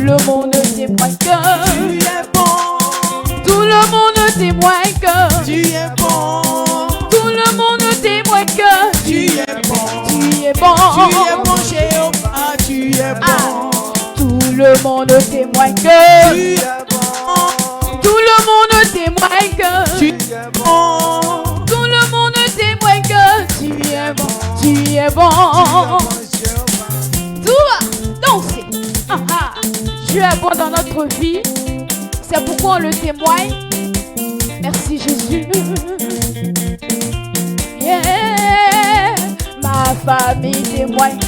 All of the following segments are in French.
le monde témoigne que tu es bon. tout le monde témoigne que Tu es bon. tout le monde témoigne que Tu es bon. tu es bon. Tu es bon, Jéhovah, tu es bon. Tout le monde témoigne que Tu es bon. tout le monde témoigne que Tu es bon. tout le monde témoigne que tu es bon. Tu es bon. Tout va danser. Dieu est bon dans notre vie. C'est pourquoi on le témoigne. Merci Jésus. Yeah. Ma famille témoigne que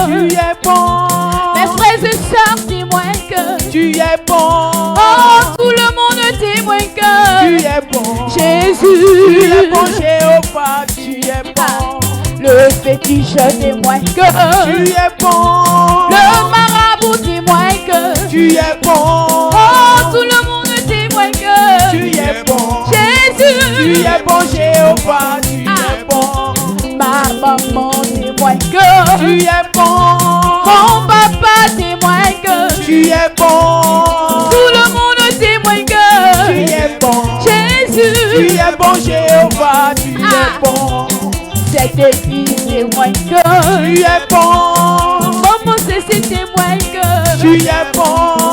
Tu es bon. mes frères et sœurs témoignent que Tu es bon. oh, tout le monde témoigne que Tu es bon. Jésus. Tu es bon, Jéhovah, tu es bon. Le fétiche témoigne que Tu es bon. le marabout témoigne que Tu es bon. oh, tout le monde témoigne que Tu es bon. Jésus. Tu es bon, Jéhovah, tu es bon. Ma maman témoigne que Tu es bon. mon papa témoigne que Tu es bon. tout le monde témoigne que Tu es bon. Jésus. Tu es bon, Jéhovah, tu es bon. Cette église témoigne que Tu es bon. maman Cécile témoigne que Tu es bon.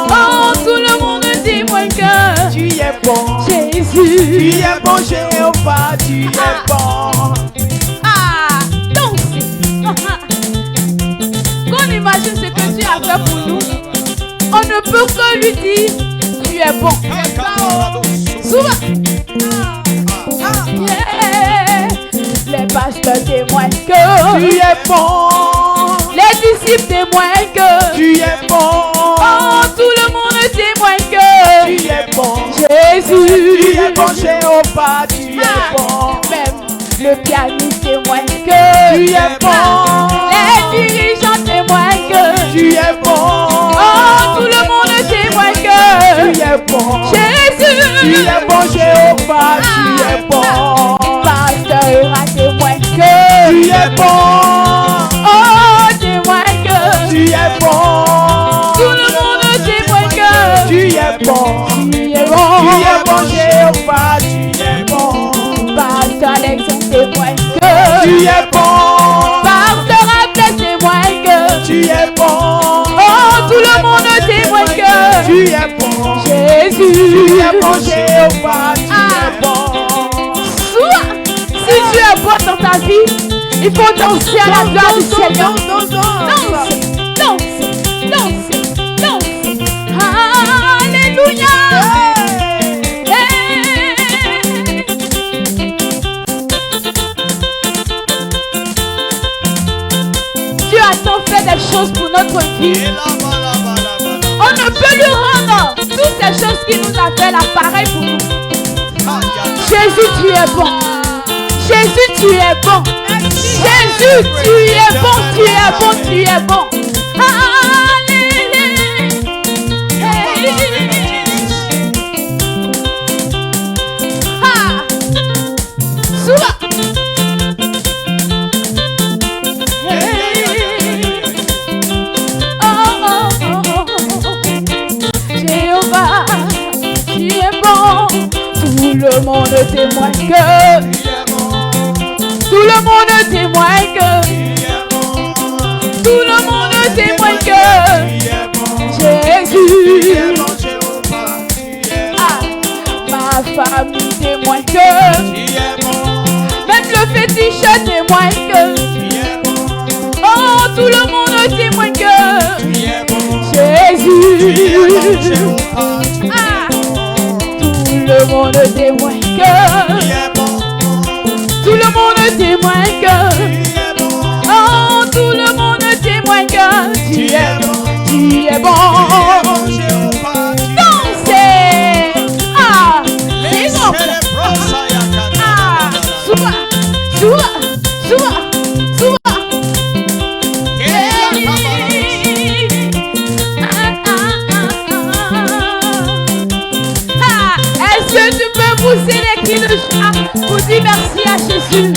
oh, tout le monde témoigne que Tu es bon. Jésus. Tu es bon, Jéhovah, tu es bon. Dansez. Qu'on imagine ce que tu as fait pour nous. On ne peut que lui dire tu es bon. Souvent. Yeah. Les pasteurs témoignent que Tu es bon. les disciples témoignent que Tu es bon. oh, tout le monde témoigne que Tu es bon. Jésus. Tu es bon, Jéhovah, tu es bon. Même le pianiste témoigne que Tu es bon. les dirigeants témoignent que Tu es bon. oh, tout le monde témoigne que Tu es bon. Jésus. Tu es bon, Jéhovah, tu es bon. Pasteur a témoigne que Tu es bon. oh, témoigne que Tu es bon. tout le monde témoigne que Tu es bon. tu es bon. Tu es bon, Jéhovah, tu es bon. Pasteur Alexandre témoigne que Tu es bon. Pasteur Abel témoigne que Tu es bon. oh, tout le monde témoigne que Tu es bon. Jésus. Tu es bon, Jéhovah, tu es bon. Soit, si tu es bon dans ta vie, il faut danser à la gloire du Seigneur. Danse, danse, danse, danse. Alléluia. Dieu a tant fait des choses pour notre vie. On ne peut lui rendre toutes ces choses qu'il nous a fait l'appareil pour nous. Jésus, tu es bon. Jésus, tu es bon. Jésus, tu es bon, tu es bon, tu es bon. Jéhovah, tu es bon. Tout le monde témoigne que tout le monde témoigne que tout le monde témoigne que Jésus. Ma famille témoigne que même le fétiche témoigne que oh, tout le monde témoigne que Jésus. Tout le monde témoigne que tout le monde témoigne que oh, tout le monde témoigne que tu es bon, tu es bon. Dansez. C'est bon. Soua, soua, soua, soua. Est-ce que tu peux pousser les cris de joie pour dire merci à Jésus?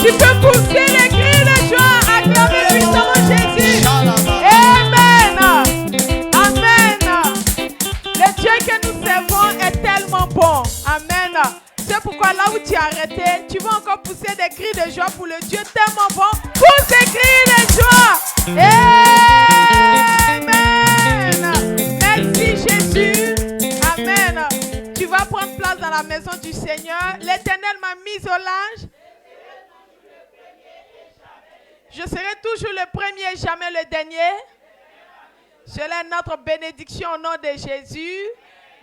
Tu peux pousser les cris de joie, acclamer puissamment Jésus. Amen. Amen. Le Dieu que nous servons est tellement bon. Amen. C'est pourquoi là où tu es arrêté, tu vas encore pousser des cris de joie pour le Dieu tellement bon. Pousse des cris de joie. Amen. Merci Jésus. Amen. Tu vas prendre place dans la maison du Seigneur. L'Éternel m'a mis au large. Je serai toujours le premier, jamais le dernier. Cela est notre bénédiction au nom de Jésus.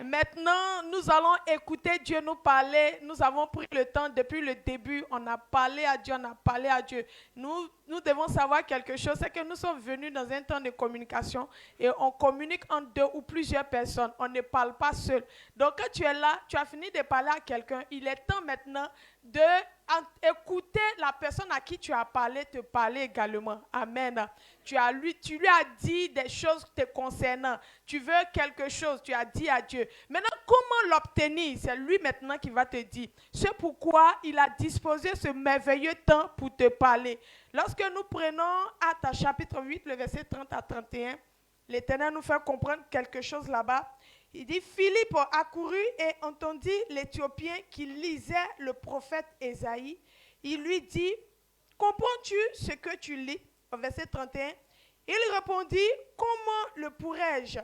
Maintenant, nous allons écouter Dieu nous parler. Nous avons pris le temps depuis le début. On a parlé à Dieu, on a parlé à Dieu. Nous devons savoir quelque chose, c'est que nous sommes venus dans un temps de communication et on communique entre deux ou plusieurs personnes. On ne parle pas seul. Donc, quand tu es là, tu as fini de parler à quelqu'un. Il est temps maintenant d'écouter la personne à qui tu as parlé te parler également. Amen. Tu lui as dit des choses te concernant. Tu veux quelque chose, tu as dit à Dieu. Maintenant, comment l'obtenir? C'est lui maintenant qui va te dire. C'est pourquoi il a disposé ce merveilleux temps pour te parler. Lorsque nous prenons Actes chapitre 8, le verset 30 à 31, l'Éternel nous fait comprendre quelque chose là-bas. Il dit, Philippe accourut et entendit l'Éthiopien qui lisait le prophète Ésaïe. Il lui dit, comprends-tu ce que tu lis? Au verset 31, il répondit, comment le pourrais-je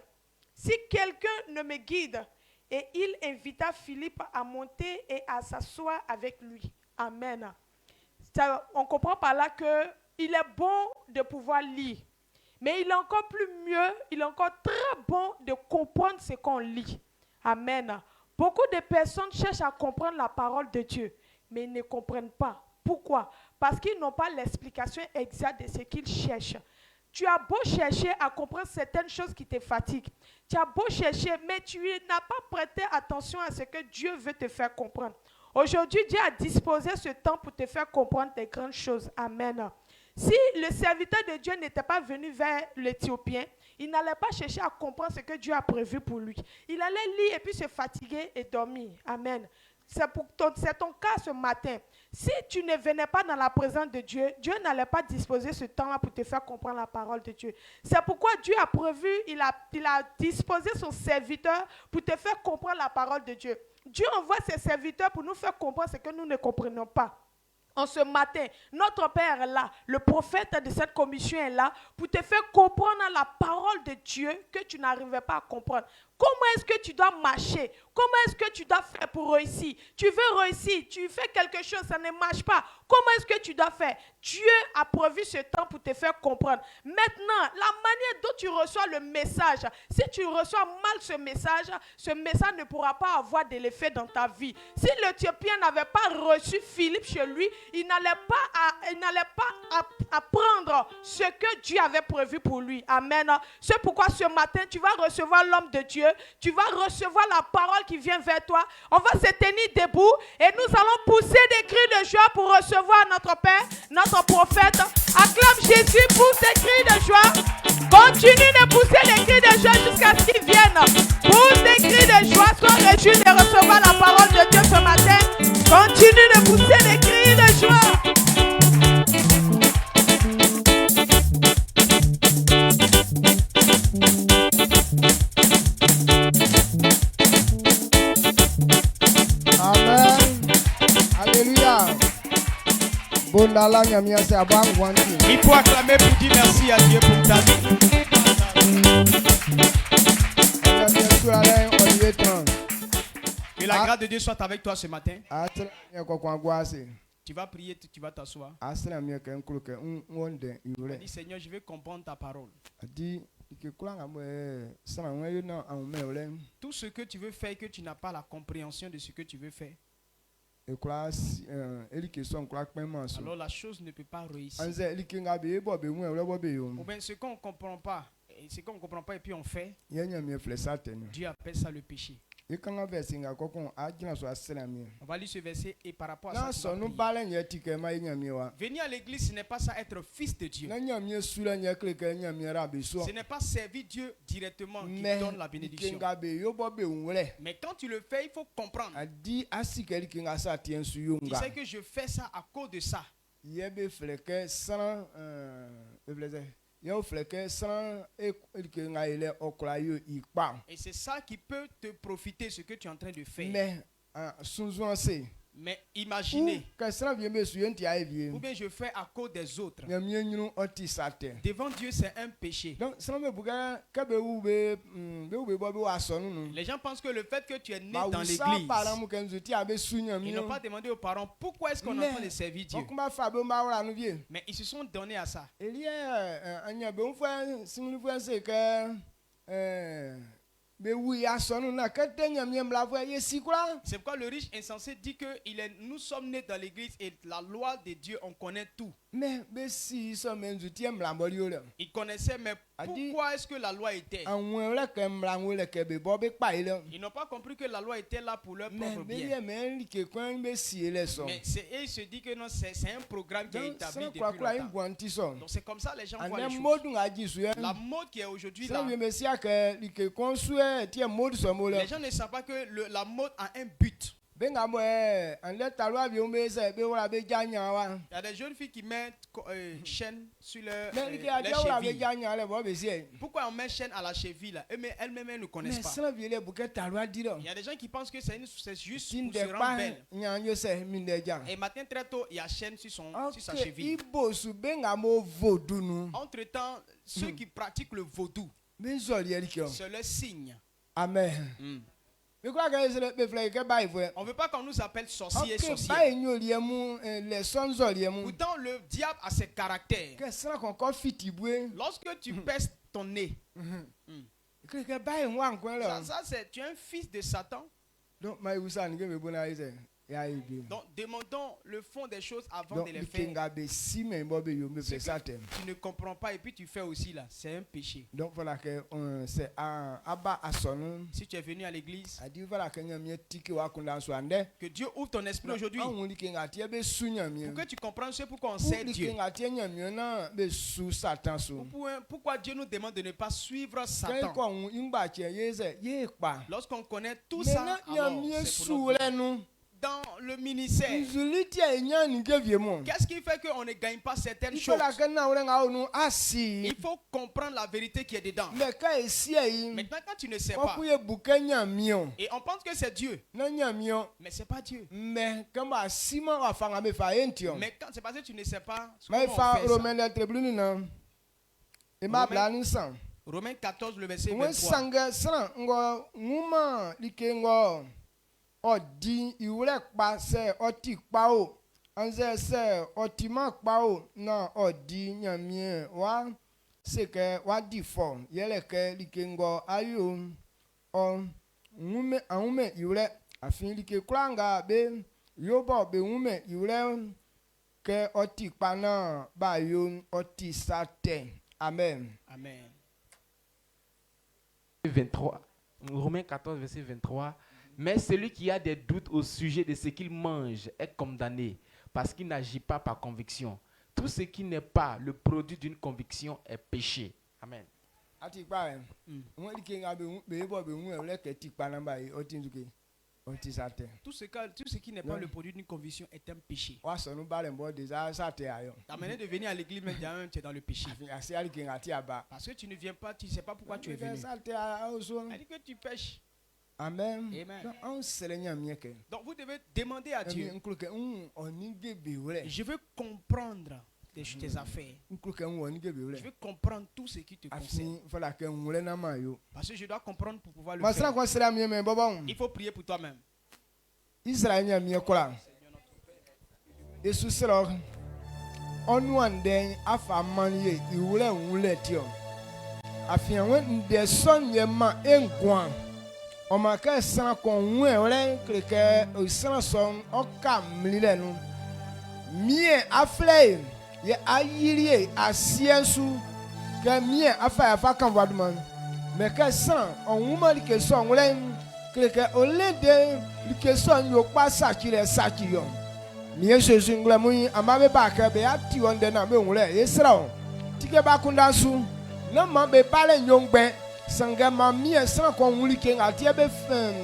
si quelqu'un ne me guide? Et il invita Philippe à monter et à s'asseoir avec lui. Amen. On comprend par là qu'il est bon de pouvoir lire. Mais il est encore plus mieux, il est encore très bon de comprendre ce qu'on lit. Amen. Beaucoup de personnes cherchent à comprendre la parole de Dieu, mais ils ne comprennent pas. Pourquoi? Parce qu'ils n'ont pas l'explication exacte de ce qu'ils cherchent. Tu as beau chercher à comprendre certaines choses qui te fatiguent. Tu as beau chercher, mais tu n'as pas prêté attention à ce que Dieu veut te faire comprendre. Aujourd'hui, Dieu a disposé ce temps pour te faire comprendre des grandes choses. Amen. Si le serviteur de Dieu n'était pas venu vers l'Éthiopien, il n'allait pas chercher à comprendre ce que Dieu a prévu pour lui. Il allait lire et puis se fatiguer et dormir. Amen. C'est ton cas ce matin. Si tu ne venais pas dans la présence de Dieu, Dieu n'allait pas disposer ce temps-là pour te faire comprendre la parole de Dieu. C'est pourquoi Dieu a prévu, il a disposé son serviteur pour te faire comprendre la parole de Dieu. Dieu envoie ses serviteurs pour nous faire comprendre ce que nous ne comprenons pas. En ce matin, notre Père est là, le prophète de cette commission est là pour te faire comprendre la parole de Dieu que tu n'arrivais pas à comprendre. Comment est-ce que tu dois marcher? Comment est-ce que tu dois faire pour réussir? Tu veux réussir, tu fais quelque chose, ça ne marche pas. Comment est-ce que tu dois faire? Dieu a prévu ce temps pour te faire comprendre. Maintenant, la manière dont tu reçois le message, si tu reçois mal ce message ne pourra pas avoir de l'effet dans ta vie. Si l'Éthiopien n'avait pas reçu Philippe chez lui, il n'allait pas apprendre ce que Dieu avait prévu pour lui. Amen. C'est pourquoi ce matin, tu vas recevoir l'homme de Dieu. Tu vas recevoir la parole qui vient vers toi. On va se tenir debout et nous allons pousser des cris de joie pour recevoir notre Père, notre prophète. Acclame Jésus, pousse des cris de joie. Continue de pousser les cris de joie jusqu'à ce qu'ils viennent. Pousse des cris de joie, sois réjoui de recevoir la parole de Dieu ce matin. Continue de pousser des cris de joie. Amen. Alléluia. Il faut acclamer pour dire merci à Dieu pour ta vie. Que la grâce de Dieu soit avec toi ce matin. Tu vas prier, tu vas t'asseoir. Dis Seigneur, je veux comprendre ta parole. Tout ce que tu veux faire et que tu n'as pas la compréhension de ce que tu veux faire, alors la chose ne peut pas réussir. Ou bien ce qu'on ne comprend pas, et puis on fait, Dieu appelle ça le péché. On va lire ce verset et par rapport à ça, venir à l'église, ce n'est pas ça être fils de Dieu. Ce n'est pas servir Dieu directement qui donne la bénédiction. Mais quand tu le fais, il faut comprendre. Tu sais que je fais ça à cause de ça. Yebe fleke sans et c'est ça qui peut te profiter, ce que tu es en train de faire. Mais imaginez, ou bien je fais à cause des autres. Devant Dieu, c'est un péché. Les gens pensent que le fait que tu es né dans l'église, ils n'ont pas demandé aux parents pourquoi est-ce qu'on est en train de servir Dieu. Mais ils se sont donnés à ça. C'est pourquoi le riche insensé dit que nous sommes nés dans l'église et la loi de Dieu, on connaît tout. Il connaissait, mais pourquoi est-ce que la loi était? Ils n'ont pas compris que la loi était là pour leur propre bien. Mais ils se disent que non, c'est un programme qui est établi depuis longtemps. Donc c'est comme ça les gens voient les choses. La mode qui est aujourd'hui là, les gens ne savent pas que la mode a un but. Il y a des jeunes filles qui mettent chaîne sur leur cheville. Pourquoi on met chaîne à la cheville là? Elles-mêmes ne connaissent pas. Il y a des gens qui pensent que c'est juste pour se rendre belle. Et matin très tôt, il y a chaîne sur sa cheville. Entre-temps, ceux qui pratiquent le vaudou, c'est le signe. Amen. On ne veut pas qu'on nous appelle sorciers. Pourtant, le diable a ses caractères. Lorsque tu pèses ton nez, ça c'est tu es un fils de Satan. Donc demandons le fond des choses avant de les faire. Tu ne comprends pas et puis tu fais aussi là, c'est un péché. Donc voilà que c'est si tu es venu à l'église, que Dieu ouvre ton esprit aujourd'hui pour que tu comprennes ce pourquoi on sait Dieu. Pourquoi Dieu nous demande de ne pas suivre Satan. Lorsqu'on connaît tout ça, alors c'est pour nous. Dans le ministère, qu'est-ce qui fait qu'on ne gagne pas certaines choses? Il faut comprendre la vérité qui est dedans. Maintenant, quand tu ne sais pas, et on pense que c'est Dieu, mais c'est pas Dieu. Mais quand c'est parce que tu ne sais pas comment on fait ça. Romains 14, le verset 23. Odi iwule kpa se oti kpa o anze se oti ma kpa o na odi nyamie wa seke wa di fo yele ke likengo ayo o ngume aume iwule afin like klanga be yobo be ngume iwule ke oti kpa na ba yo oti sate. Amen. Amen. 23 Romains 14 verset 23. Mais celui qui a des doutes au sujet de ce qu'il mange est condamné parce qu'il n'agit pas par conviction. Tout ce qui n'est pas le produit d'une conviction est péché. Amen. Tout ce qui n'est pas le produit d'une conviction est un péché. Ta manière de venir à l'église, même tu es dans le péché. Parce que tu ne viens pas, tu ne sais pas pourquoi tu es venu. Elle dit que tu pêches. Amen. Donc vous devez demander à Dieu. Je veux comprendre tes affaires. Je veux comprendre tout ce qui te concerne. Parce que je dois comprendre pour pouvoir le faire. Il faut prier pour toi-même. On m'a qu'à s'en convaincre que au sang son au camlile nous mien afflé ya ayilie asiensu que mien afa afa kan wadman mais que sang on woman que son len que au lede que son yo pa sakire sakiyo mien Jésus nglamu amabe ba ka be ati wonde na be wule esra tike ba kundansu na ma be pale nyongbe sangama mie san ko wulike ngatie be fem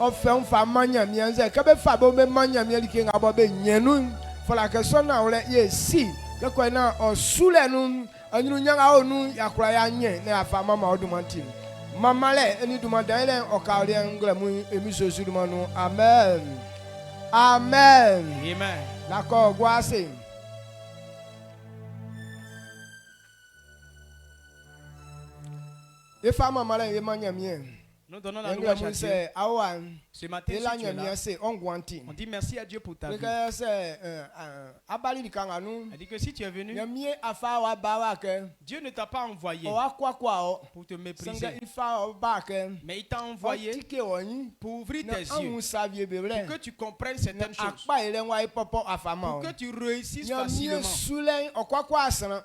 ofem fa manya mienze ke be fa bo be manya mielike ngabo be nyenu For la question na ole ye si. Le ko na o sule nu anyunu nyanga onu yakura ya nye na afa mama odumanti. Mama le eni dumanda ele o ka ori nglemu emi so su dumanu. Amen. Amen. Amen. La ko gwa se. If I'm a man, you man, nous donnons la louange à Dieu. Ce matin, si tu es là, on dit merci à Dieu pour ta vie. Elle dit que si tu es venu, Dieu ne t'a pas envoyé pour te mépriser, mais il t'a envoyé pour ouvrir tes yeux, pour que tu comprennes certaines choses, pour que tu réussisses facilement.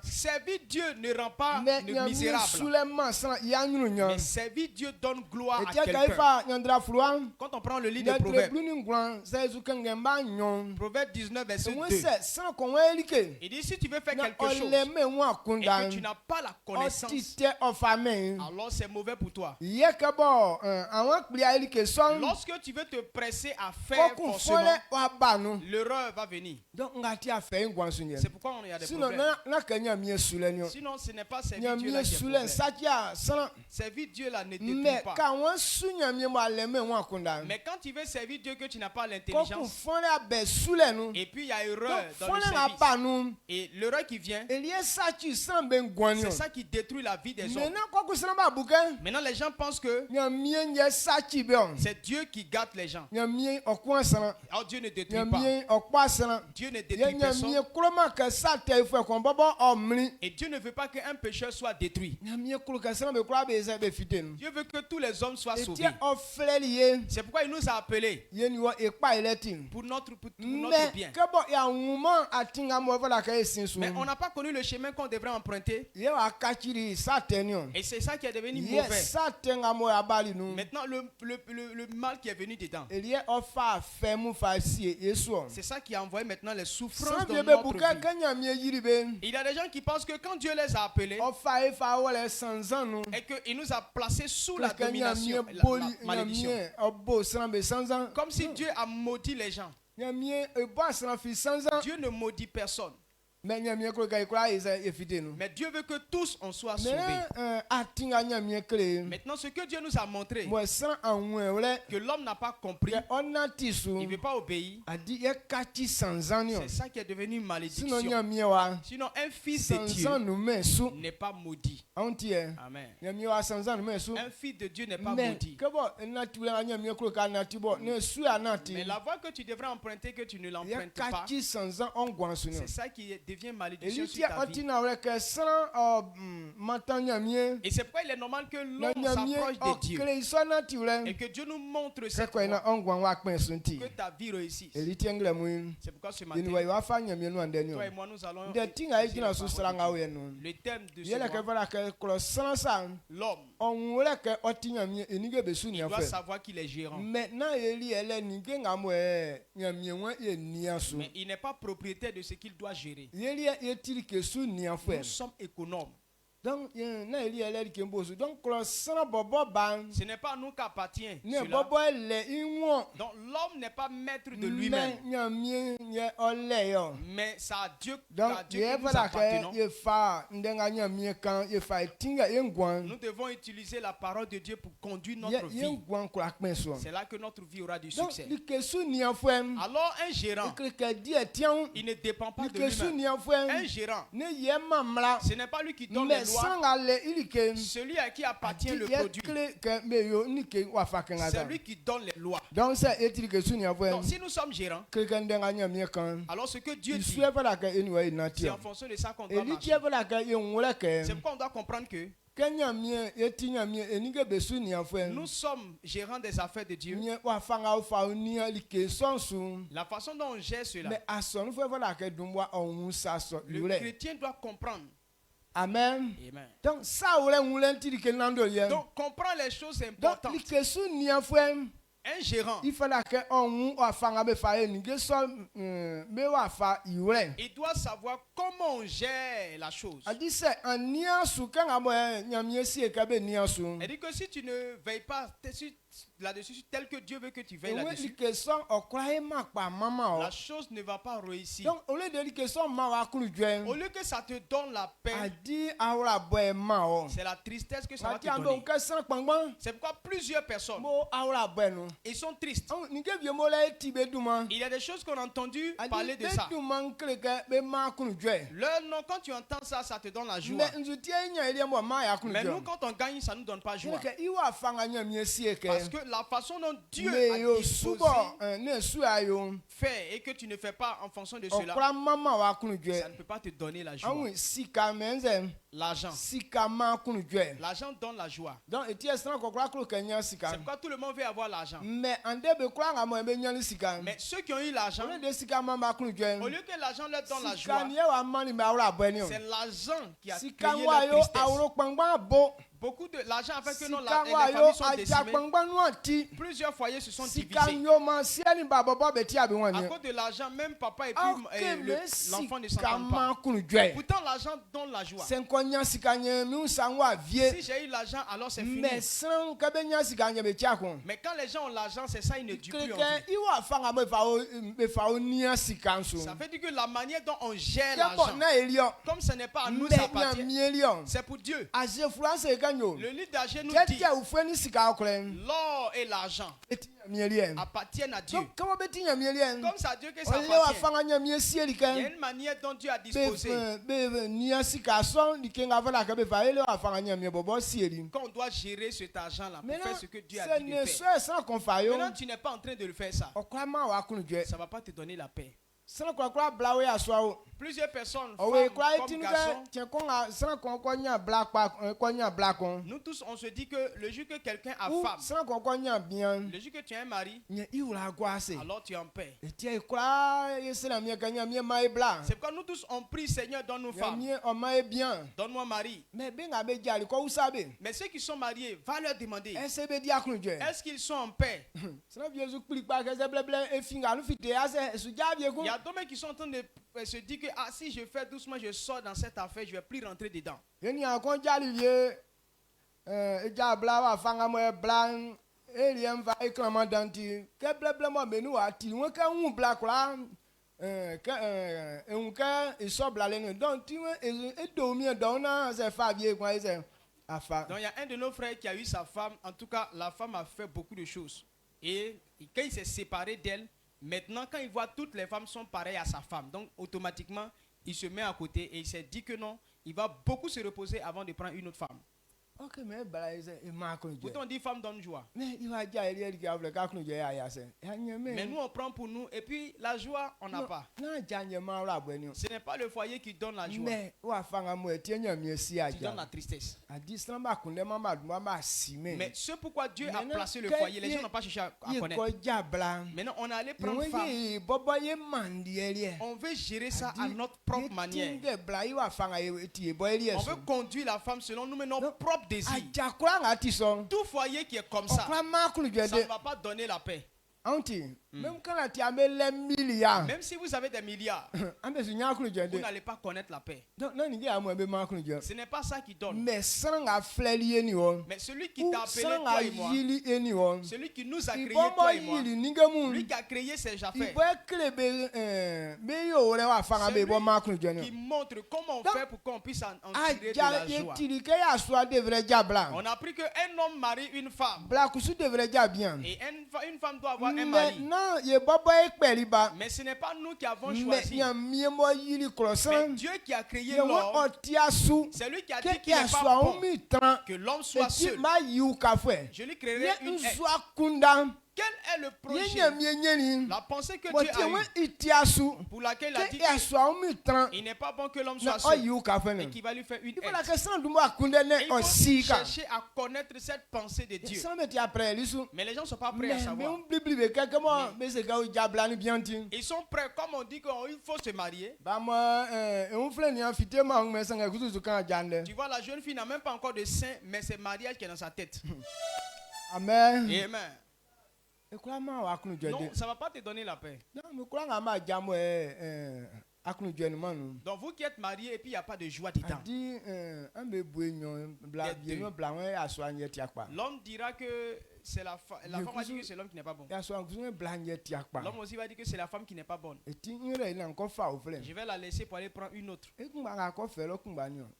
Servir Dieu ne rend pas misérable, mais servir Dieu donne gloire à quelqu'un. Quand on prend le livre de Proverbe 19 verset 2, il dit si tu veux faire quelque chose et que tu n'as pas la connaissance, alors c'est mauvais pour toi. Lorsque tu veux te presser à faire forcément, l'erreur va venir. C'est pourquoi on y a des problèmes. Sinon ce n'est pas servir Dieu là qui est problème. Servir Dieu là ne détruit pas. Mais quand tu veux servir Dieu que tu n'as pas l'intelligence, et puis il y a erreur dans le service, et l'erreur qui vient, c'est ça qui détruit la vie des hommes. Maintenant les gens pensent que c'est Dieu qui gâte les gens. Alors Dieu ne détruit pas. Dieu ne détruit personne. Et Dieu ne veut pas qu'un pécheur soit détruit. Dieu veut que tous les hommes soient sauvés. C'est pourquoi il nous a appelés pour notre bien. Mais on n'a pas connu le chemin qu'on devrait emprunter. Et c'est ça qui est devenu mauvais. Maintenant, le mal qui est venu dedans, c'est ça qui a envoyé maintenant les souffrances dans notre vie. Il y a des gens qui pensent que quand Dieu les a appelés et qu'il nous a placés sous la domination, la malédiction, comme si Dieu a maudit les gens. Dieu ne maudit personne. Mais Dieu veut que tous on soit sauvés. Maintenant, ce que Dieu nous a montré, que l'homme n'a pas compris, il ne veut pas obéir, c'est ça qui est devenu une malédiction. Sinon, un fils de Dieu n'est pas maudit. Amen. Un fils de Dieu n'est pas maudit. Mais la voie que tu devrais emprunter, que tu ne l'empruntes pas, c'est ça qui devient malédiction sur ta vie. Et c'est pourquoi il est normal que l'homme s'approche de Dieu et que Dieu nous montre cette voie que ta vie réussisse. C'est pourquoi ce matin, toi et moi nous allons le thème de ce mois. L'homme, il doit savoir qu'il est gérant. Mais il n'est pas propriétaire de ce qu'il doit gérer. Nous sommes économes. Donc, ce n'est pas à nous qu'appartient cela. Donc l'homme n'est pas maître de lui-même. Mais c'est à Dieu que nous appartenons. Nous devons utiliser la parole de Dieu pour conduire notre vie. C'est là que notre vie aura du succès. Alors un gérant, il ne dépend pas de lui-même. Un gérant, ce n'est pas lui qui donne les lois. Celui à qui appartient le produit, c'est lui qui donne les lois. Donc si nous sommes gérants, alors ce que Dieu dit, c'est en fonction de ça qu'on doit marcher. C'est pourquoi on doit comprendre que nous sommes gérants des affaires de Dieu. La façon dont on gère cela, le chrétien doit comprendre. Amen. Amen. Donc comprends les choses importantes. Un gérant, il doit savoir comment on gère la chose. Elle dit que si tu ne veilles pas, là-dessus tel que Dieu veut que tu veilles là-dessus, la chose ne va pas réussir. Donc, au lieu que ça te donne la paix, c'est la tristesse que ça va te donner. C'est pourquoi plusieurs personnes, ils sont tristes. Il y a des choses qu'on a entendu parler de ça. Leur nom, quand tu entends ça, ça te donne la joie. Mais nous, quand on gagne, ça ne nous donne pas joie. Parce que la façon dont Dieu a disposé, fait et que tu ne fais pas en fonction de cela, ça ne peut pas te donner la joie. L'argent donne la joie. C'est pourquoi tout le monde veut avoir l'argent. Mais ceux qui ont eu l'argent, au lieu que l'argent leur donne la joie, c'est l'argent qui a créé la tristesse. Beaucoup de l'argent a fait que les familles sont décimées. Plusieurs foyers se sont divisés. À cause de l'argent, même papa et puis l'enfant ne s'entendent pas. Pourtant, l'argent donne la joie. Si j'ai eu l'argent, alors c'est fini. Mais quand les gens ont l'argent, c'est ça, ils ne durent plus en vie. Ça veut dire que la manière dont on gère l'argent, comme ce n'est pas à nous, ça appartient. C'est pour Dieu. Le livre d'Agé nous dit l'or et l'argent appartiennent à Dieu. Comme c'est à Dieu que ça appartient. Il y a une manière dont Dieu a disposé. Quand on doit gérer cet argent-là pour faire ce que Dieu a dit de faire. Maintenant, tu n'es pas en train de le faire ça. Ça ne va pas te donner la paix. Plusieurs personnes, femmes comme garçons, nous tous on se dit que le jour que quelqu'un a femme, le jour que tu as un mari, alors tu es en paix. C'est pourquoi nous tous on prie, Seigneur, donne-nous femme, donne-moi mari. Mais ceux qui sont mariés, va leur demander, est-ce qu'ils sont en paix? Il y a d'autres qui sont en train de se dire que si je fais doucement, je sors dans cette affaire, je ne vais plus rentrer dedans. Donc il y a un de nos frères qui a eu sa femme. En tout cas, la femme a fait beaucoup de choses. Et quand il s'est séparé d'elle, maintenant, quand il voit toutes les femmes sont pareilles à sa femme, donc automatiquement, il se met à côté et il s'est dit que non, il va beaucoup se reposer avant de prendre une autre femme. Pourtant, on dit femme donne joie. Mais nous, on prend pour nous et puis la joie, on n'a pas. Ce n'est pas le foyer qui donne la joie. Tu donnes la tristesse. Mais c'est pourquoi Dieu a placé le foyer. Les gens n'ont pas cherché à connaître. Maintenant, on est allé prendre femme. On veut gérer ça à notre propre manière. On veut conduire la femme selon nous, mais nos propres désir. Tout foyer qui est comme ça, ça ne va pas donner la paix. Même si vous avez des milliards, vous n'allez pas connaître la paix. Ce n'est pas ça qui donne. Mais celui qui t'a appelé toi et moi, celui qui nous a créé toi et moi, lui qui a créé ses affaires, celui qui montre comment on fait pour qu'on puisse en tirer de la joie. On a appris qu'un homme marie une femme et une femme doit avoir un mari. Mais ce n'est pas nous qui avons choisi. Mais Dieu qui a créé l'homme, c'est lui qui a dit qu'il n'est pas bon que l'homme soit seul. Je lui créerai une aide. Quel est le projet, la pensée que Dieu a eue, pour laquelle il a dit qu'il n'est pas bon que l'homme soit seul et qu'il va lui faire une aide. Il faut chercher à connaître cette pensée de Dieu. Mais les gens ne sont pas prêts à savoir. Ils sont prêts, comme on dit qu'il faut se marier. Tu vois, la jeune fille n'a même pas encore de sein, mais c'est le mariage qui est dans sa tête. Amen. Amen. Non, ça ne va pas te donner la paix. Donc vous qui êtes mariés et puis il n'y a pas de joie dedans. L'homme dira que c'est la femme va dire que c'est l'homme qui n'est pas bon. L'homme aussi va dire que c'est la femme qui n'est pas bonne. Je vais la laisser pour aller prendre une autre.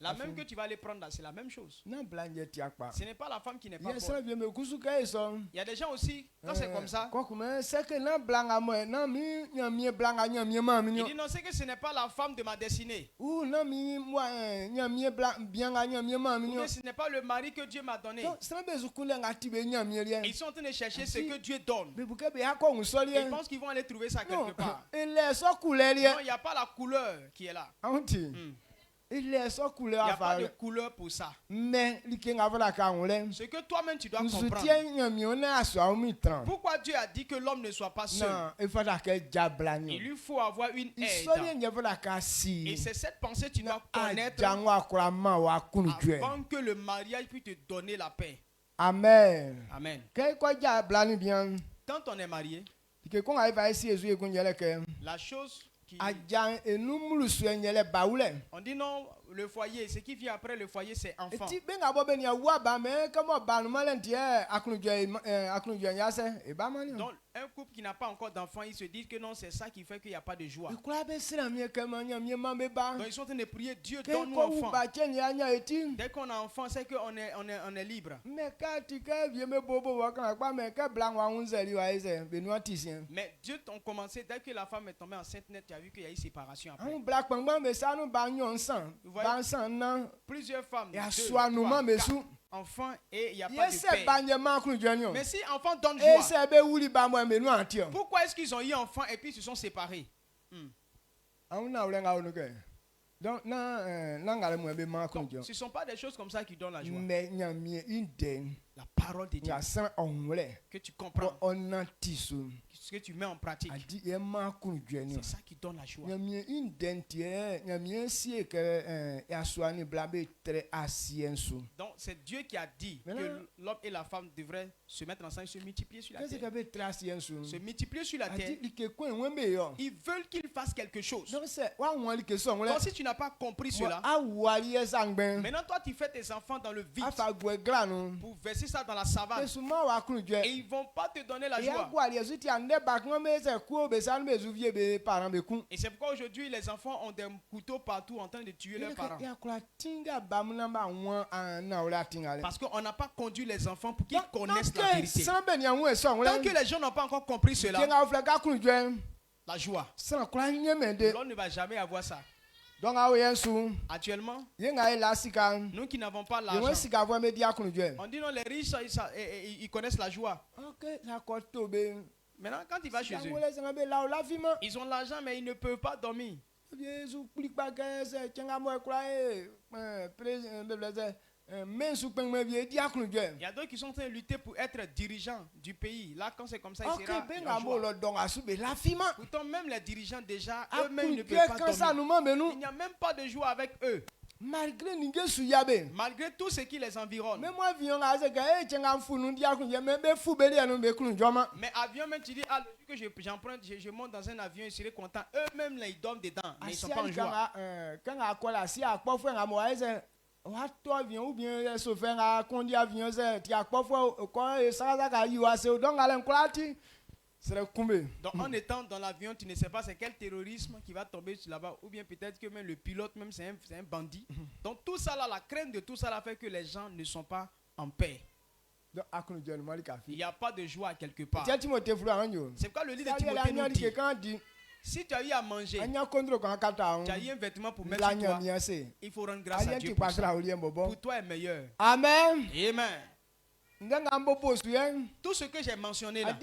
La même que tu vas aller prendre là, c'est la même chose. Ce n'est pas la femme qui n'est pas bonne. Il y a des gens aussi, quand c'est comme ça, il dit non, c'est que ce n'est pas la femme de ma destinée. Ou ce n'est pas le mari que Dieu m'a donné. Ils sont en train de chercher ce que Dieu donne. Ils pensent qu'ils vont aller trouver ça quelque part. Non, il n'y a pas la couleur qui est là. Il n'y a pas de couleur pour ça. Ce que toi-même tu dois comprendre. Pourquoi Dieu a dit que l'homme ne soit pas seul? Il lui faut avoir une aide. Et c'est cette pensée que tu dois connaître avant que le mariage puisse te donner la paix. Amen. Amen. Quand on est marié, la chose qui... On dit non, le foyer, ce qui vient après le foyer, c'est enfant. Donc, un couple qui n'a pas encore d'enfant, ils se disent que non, c'est ça qui fait qu'il n'y a pas de joie. Donc, ils sont en train de prier, Dieu donne-nous enfant. Dès qu'on a enfant, c'est qu'on est libre. Mais Dieu a commencé, dès que la femme est tombée enceinte, tu as vu qu'il y a eu séparation après. Vous voyez, plusieurs femmes, enfants, et il n'y a pas de paix. Mais si enfant donne joie, pourquoi est-ce qu'ils ont eu enfant et puis ils se sont séparés? Donc, ce ne sont pas des choses comme ça qui donnent la joie. La parole de Dieu que tu comprends, ce que tu mets en pratique, c'est ça qui donne la joie. Donc c'est Dieu qui a dit que l'homme et la femme devraient se mettre ensemble, se multiplier sur la terre. Se multiplier sur la terre. Ils veulent qu'ils fassent quelque chose. Donc si tu n'as pas compris cela, maintenant toi tu fais tes enfants dans le vide pour verser ça dans la savane. Et ils ne vont pas te donner la joie. Et c'est pourquoi aujourd'hui les enfants ont des couteaux partout en train de tuer leurs parents. Parce qu'on n'a pas conduit les enfants pour qu'ils connaissent la vérité. Tant que les gens n'ont pas encore compris cela, la joie, l'on ne va jamais avoir ça. Actuellement, nous qui n'avons pas l'argent, on dit non, les riches, ils connaissent la joie. Maintenant, quand il va chez eux, ils ont l'argent, mais ils ne peuvent pas dormir. Il y a d'autres qui sont en train de lutter pour être dirigeants du pays. Là, quand c'est comme ça, il sera la joie. Pourtant, même les dirigeants, déjà, eux-mêmes ne peuvent pas dormir. Il n'y a même pas de joie avec eux. Malgré tout ce qui les environne. Mais avion, même tu dis, ah, le jour que j'emprunte, je monte dans un avion, je serai content. Eux-mêmes, là, ils dorment dedans, mais ils ne sont pas en joie. Donc en étant dans l'avion, tu ne sais pas c'est quel terrorisme qui va tomber là-bas, ou bien peut-être que même le pilote, même c'est un bandit. Donc tout ça là, la crainte de tout ça là fait que les gens ne sont pas en paix. Il n'y a pas de joie quelque part. C'est pourquoi le livre de Timothée nous dit, si tu as eu à manger, tu as eu un vêtement pour mettre sur toi, il faut rendre grâce à Dieu pour ça. Pour toi est meilleur. Amen. Amen. Tout ce que j'ai mentionné là,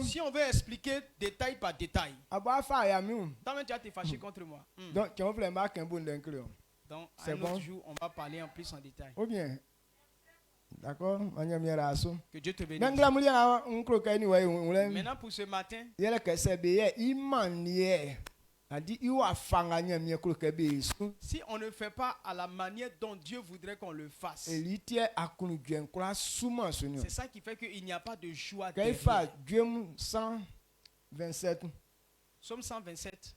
si on veut expliquer détail par détail, toi-même tu vas te fâcher contre moi. Donc un autre jour, on va parler en plus en détail. D'accord? Que Dieu te bénisse. Maintenant pour ce matin, si on ne fait pas à la manière dont Dieu voudrait qu'on le fasse, c'est ça qui fait qu'il n'y a pas de joie derrière. Psaume 127. Psaume 127.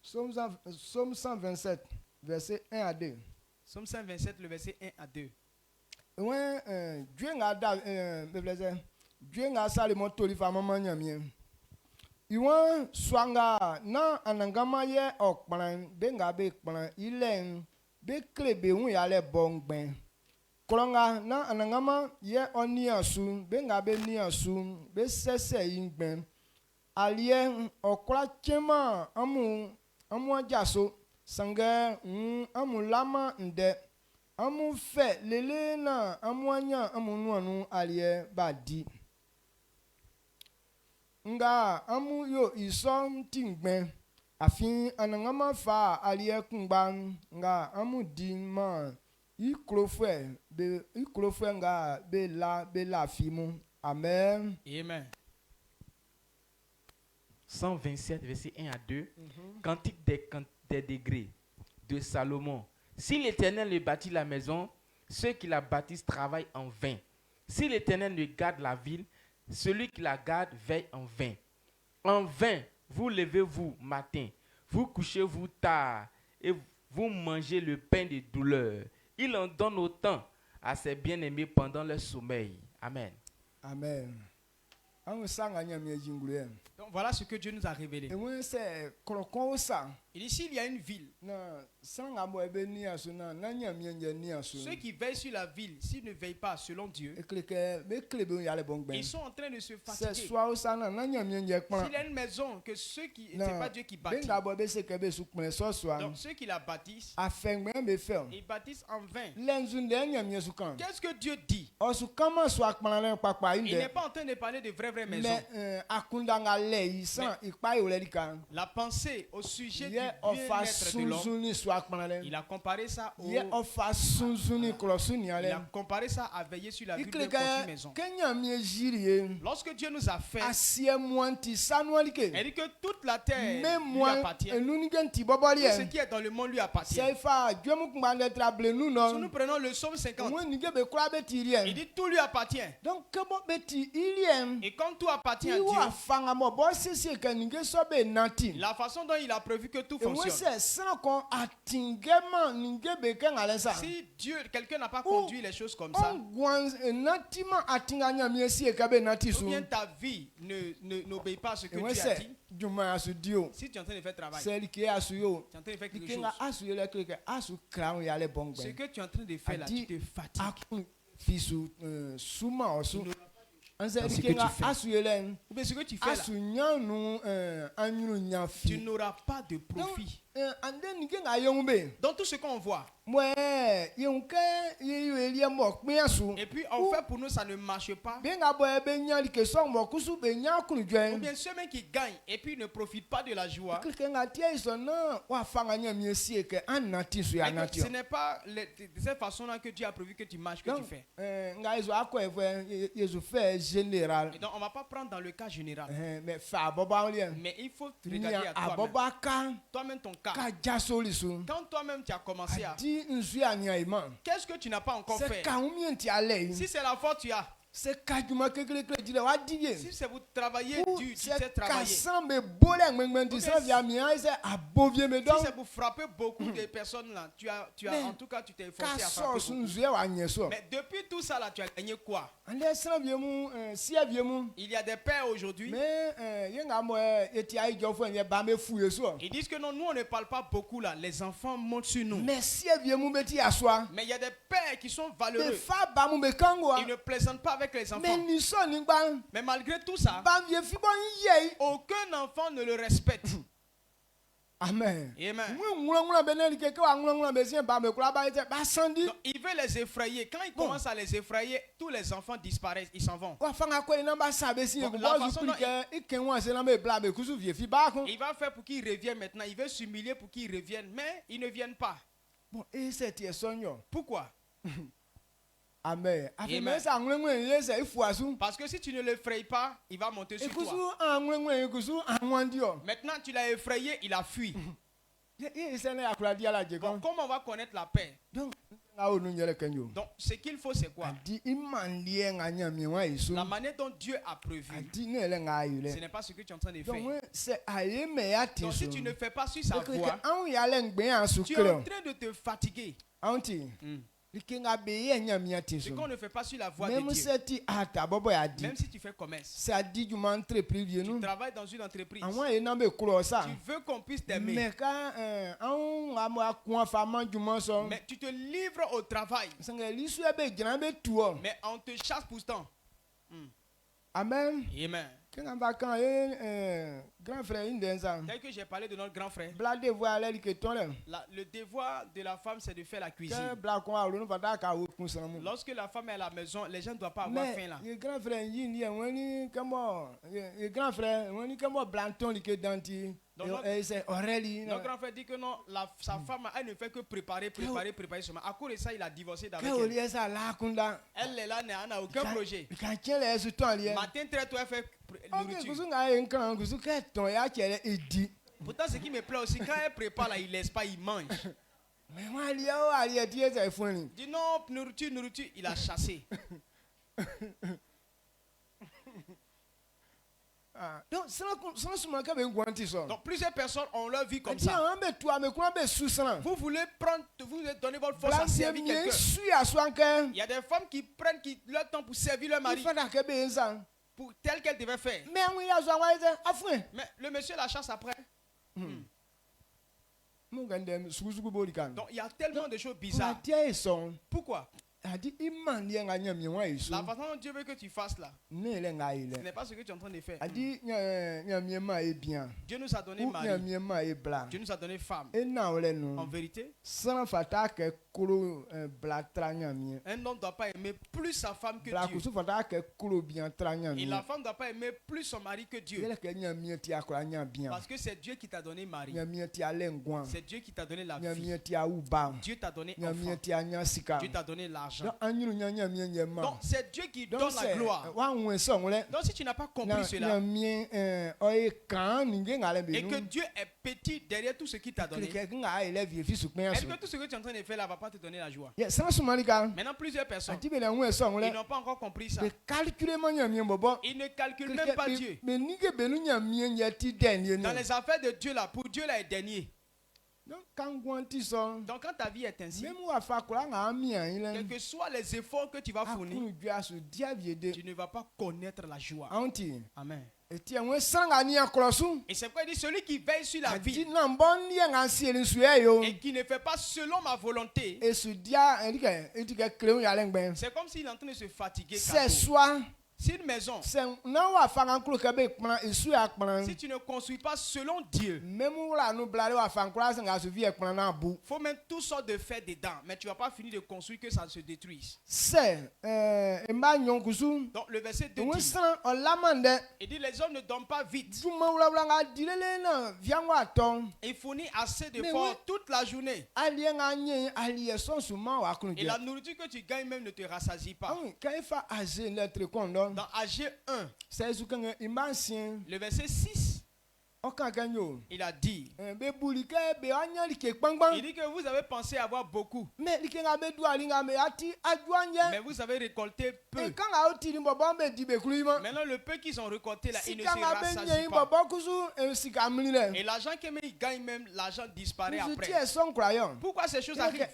Psaume 127. verset 1 à 2. Psaume 127, le verset 1 à 2. Dieu n'a Salomon toli fa mama nyamie. Iwan swanga na anangama ye okplan benga be kplan ilen be klebe hu ya le bongben. Kolonga na anangama ye oniasu benga be niasu be sese ingben. Alie okla chema amu ajaso sange amu lama nde. Amu fe lele na amu anya amu nuanu alie badi. Nga amu yo isom tingben afin anangama fa alie kungban nga amu di ma ikrofwe nga be la fimu. Amen. Amen. 127 verset 1 à 2. Cantique des degrés de Salomon. Si l'Éternel ne bâtit la maison, ceux qui la bâtissent travaillent en vain. Si l'Éternel ne garde la ville, celui qui la garde veille en vain. En vain, vous levez-vous matin, vous couchez-vous tard, et vous mangez le pain de douleur. Il en donne autant à ses bien-aimés pendant leur sommeil. Amen. Amen. Donc voilà ce que Dieu nous a révélé. Il dit s'il y a une ville, ceux qui veillent sur la ville, s'ils ne veillent pas selon Dieu, ils sont en train de se fatiguer. S'il y a une maison que ceux qui c'est pas Dieu qui bâtit, donc ceux qui la bâtissent, ils bâtissent en vain. Qu'est-ce que Dieu dit? Il n'est pas en train de parler de vraies maisons. La pensée au sujet du bien-être de l'homme, il a comparé ça au... Il a comparé ça à veiller sur la vie de notre maison. Lorsque Dieu nous a fait, il dit que toute la terre lui appartient. Tout ce qui est dans le monde lui appartient. Si nous prenons le psaume 50, il dit tout lui appartient. Et quand tout appartient à Dieu, la façon dont il a prévu que tout fonctionne. Si Dieu, quelqu'un n'a pas conduit les choses comme ça, ou bien ta vie n'obéit pas à ce que Dieu a dit, si tu es en train de faire travail, tu es en train de faire quelque chose, ce que tu es en train de faire là, tu te fatigues. Ce que tu fais là, tu n'auras pas de profit. Dans tout ce qu'on voit. Et puis on fait pour nous, ça ne marche pas. Ou bien ceux mêmes qui gagnent et puis ne profitent pas de la joie. Ce n'est pas de cette façon-là que Dieu a prévu que tu marches, que tu fais. Et donc on ne va pas prendre dans le cas général. Mais il faut regarder à toi-même. Toi-même ton cas. Quand toi-même tu as commencé à... Qu'est-ce que tu n'as pas encore fait? Si c'est la faute tu as. Si c'est vous travailler dur, tu sais travailler. Si c'est pour frapper beaucoup de personnes là, tu as en tout cas tu t'es forcé à frapper beaucoup. Mais depuis tout ça là, tu as gagné quoi? Il y a des pères aujourd'hui. Ils disent que non, nous on ne parle pas beaucoup là, les enfants montent sur nous. Mais il y a des pères qui sont valeureux. Ils ne plaisantent pas avec les enfants. Mais malgré tout ça, aucun enfant ne le respecte. Amen. Amen. Donc, il veut les effrayer. Quand il commence à les effrayer, tous les enfants disparaissent, ils s'en vont. Il va faire pour qu'ils reviennent maintenant. Il veut s'humilier pour qu'ils reviennent, mais ils ne viennent pas. Pourquoi? Amen. Amen. Parce que si tu ne l'effrayes pas, il va monter sur toi. Maintenant, tu l'as effrayé, il a fui. Donc, comment on va connaître la paix? Donc, ce qu'il faut, c'est quoi? La manière dont Dieu a prévu. Ce n'est pas ce que tu es en train de faire. Donc, si tu ne fais pas sur sa voie, tu es en train de te fatiguer. Ce qu'on ne fait pas sur la voie de Dieu. Même si tu fais commerce, tu travailles dans une entreprise, tu veux qu'on puisse t'aimer, mais tu te livres au travail, mais on te chasse pourtant. Amen. Amen. Tel que j'ai parlé de notre grand frère, le devoir de la femme, c'est de faire la cuisine. Lorsque la femme est à la maison, les gens ne doivent pas avoir faim là. Donc notre grand frère dit que non, sa femme, elle ne fait que préparer seulement. À cause de ça, il a divorcé d'avec elle. Elle est là, elle n'a aucun projet. Matin très tôt, elle fait nourriture. Pourtant, ce qui me plaît aussi, quand elle prépare là, il ne laisse pas, il mange. Il dit non, nourriture, il a chassé. Donc plusieurs personnes ont leur vie comme ça. Vous voulez donner votre force à servir quelqu'un. Il y a des femmes qui prennent leur temps pour servir leur mari, pour tel qu'elle devait faire. Mais le monsieur la chasse après. Donc il y a tellement de choses bizarres. Pourquoi? La façon dont Dieu veut que tu fasses là, ce n'est pas ce que tu es en train de faire. Dieu nous a donné mari, Dieu nous a donné femme. En vérité, un homme ne doit pas aimer plus sa femme que Dieu. Et la femme ne doit pas aimer plus son mari que Dieu. Parce que c'est Dieu qui t'a donné mari. C'est Dieu qui t'a donné la vie. Dieu t'a donné enfant. Dieu t'a donné l'argent. Donc c'est Dieu qui donne la gloire. Donc si tu n'as pas compris cela, et que Dieu est petit derrière tout ce qu'il t'a donné, est-ce que tout ce que tu es en train de faire là va pas te donner la joie? Maintenant plusieurs personnes, ils n'ont pas encore compris ça. Ils ne calculent même pas Dieu. Dans les affaires de Dieu là, pour Dieu là est dernier. Donc quand ta vie est ainsi, quels que soient les efforts que tu vas fournir, tu ne vas pas connaître la joie. Amen. Et c'est pourquoi il dit celui qui veille sur la vie et qui ne fait pas selon ma volonté, c'est comme s'il est en train de se fatiguer. Si une maison, si tu ne construis pas selon Dieu, il faut mettre toutes sortes de faits dedans, mais tu ne vas pas finir de construire que ça se détruise. Donc le verset 2 dit, il dit les hommes ne dorment pas vite. Il fournit assez d'efforts toute la journée. Et la nourriture que tu gagnes même ne te rassasie pas. Dans AG 1, le verset 6, il a dit, il dit que vous avez pensé avoir beaucoup, mais vous avez récolté peu. Maintenant le peu qu'ils ont récolté là, il ne se rassasie pas. Et l'argent qu'ils gagnent même, l'argent disparaît après. Pourquoi ces choses arrivent?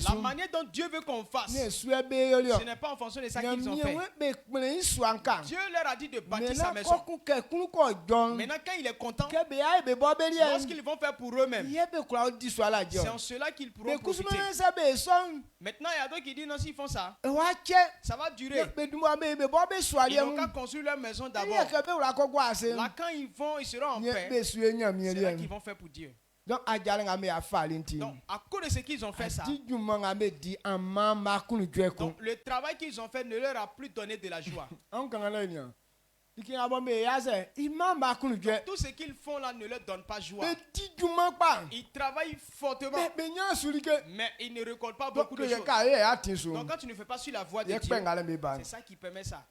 La manière dont Dieu veut qu'on fasse, ce n'est pas en fonction de ça qu'ils ont fait. Dieu leur a dit de bâtir sa maison. Maintenant quand il est content, lorsqu'ils vont faire pour eux-mêmes, c'est en cela qu'ils pourront profiter. Maintenant il y a d'autres qui disent non, s'ils font ça, ça va durer. Ils n'ont qu'à construire leur maison d'abord. Là quand ils seront en paix, c'est là qu'ils vont faire pour Dieu. Donc à cause de ce qu'ils ont fait ça, donc, le travail qu'ils ont fait ne leur a plus donné de la joie. Tout ce qu'ils font là ne leur donne pas joie. Ils travaillent fortement, mais ils ne récoltent pas beaucoup de choses. Donc quand tu ne fais pas sur la voie de Dieu, c'est ça qui permet ça.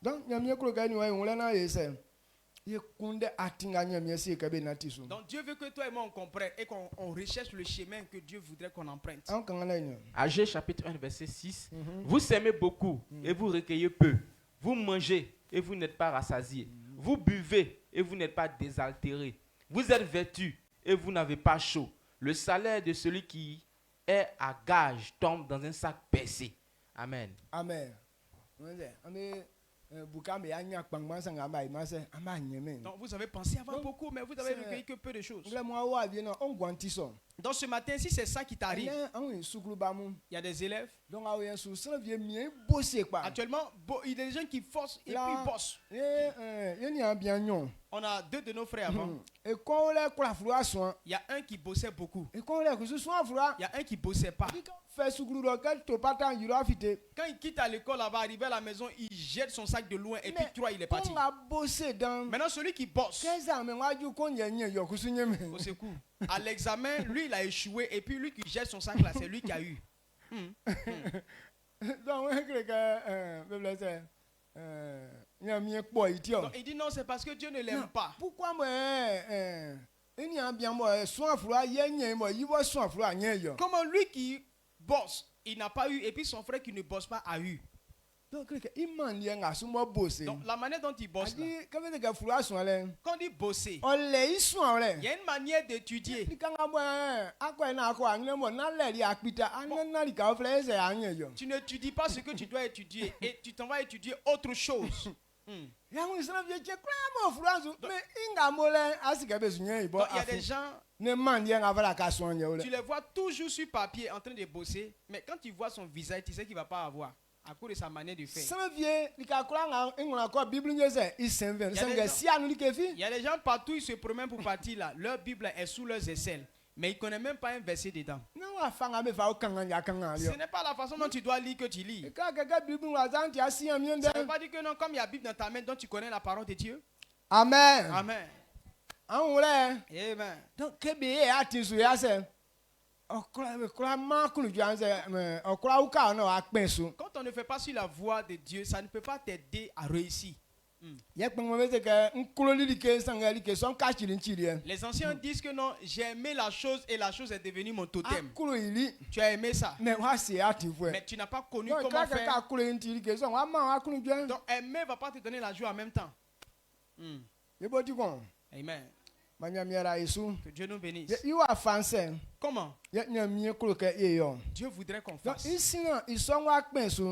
Donc Dieu veut que toi et moi on comprenne et qu'on recherche le chemin que Dieu voudrait qu'on emprunte. Agé chapitre 1 verset 6. Vous s'aimez beaucoup et vous recueillez peu. Vous mangez et vous n'êtes pas rassasiés. Vous buvez et vous n'êtes pas désaltérés. Vous êtes vêtus et vous n'avez pas chaud. Le salaire de celui qui est à gage tombe dans un sac percé. Amen. Amen. Donc vous avez pensé avoir beaucoup, mais vous avez recueilli que peu de choses. Donc ce matin, si c'est ça qui t'arrive, il y a des élèves. Actuellement, il y a des gens qui forcent et puis bossent. On a deux de nos frères avant. Il y a un qui bossait beaucoup. Il y a un qui bossait pas. Quand il quitte à l'école, là-bas, arrivé à la maison, il jette son sac de loin et puis il est parti. Maintenant, celui qui bosse, au secours, à l'examen, lui, il a échoué et puis lui qui jette son sac là, c'est lui qui a eu. Donc, il dit non, c'est parce que Dieu ne l'aime pas. Pourquoi comment lui qui bosse, il n'a pas eu, et puis son frère qui ne bosse pas a eu. Donc la manière dont il bosse là, quand il bosse, il y a une manière d'étudier. Tu n'étudies pas ce que tu dois étudier et tu t'en vas étudier autre chose. Il y a des gens, tu les vois toujours sur papier en train de bosser, mais quand tu vois son visage, tu sais qu'il ne va pas avoir à cause de sa manière de faire. Il y a des gens partout, ils se promènent pour partir là. Leur Bible est sous leurs aisselles, mais ils ne connaissent même pas un verset dedans. Ce n'est pas la façon dont tu dois lire que tu lis. Ça ne veut pas dire que non, comme il y a la Bible dans ta main, donc tu connais la parole de Dieu. Amen. Amen. Amen. Donc, quand on ne fait pas sur la voie de Dieu, ça ne peut pas t'aider à réussir. Les anciens disent que non, j'ai aimé la chose et la chose est devenue mon totem. Tu as aimé ça, mais tu n'as pas connu comment faire. Donc aimer ne va pas te donner la joie en même temps. Amen. Que Dieu nous bénisse. Comment? Dieu voudrait qu'on fasse.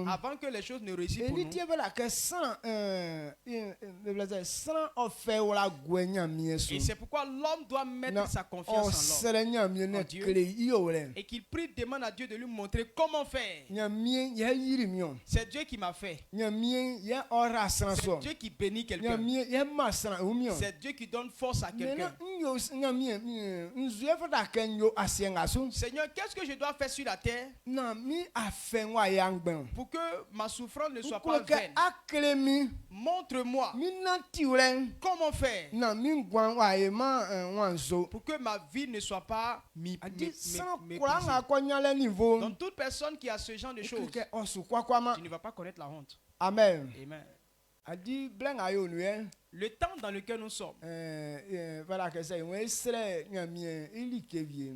Avant que les choses ne réussissent pour nous. Et c'est pourquoi l'homme doit mettre sa confiance en l'homme, en Dieu, et qu'il prie, demande à Dieu de lui montrer comment faire. C'est Dieu qui m'a fait. C'est Dieu qui bénit quelqu'un. C'est Dieu qui donne force à quelqu'un. Seigneur, qu'est-ce que je dois faire sur la terre pour que ma souffrance ne soit pas vaine? Montre-moi comment faire pour que ma vie ne soit pas méprisée. Donc toute personne qui a ce genre de choses, tu ne vas pas connaître la honte. Amen. Amen. Le temps dans lequel nous sommes.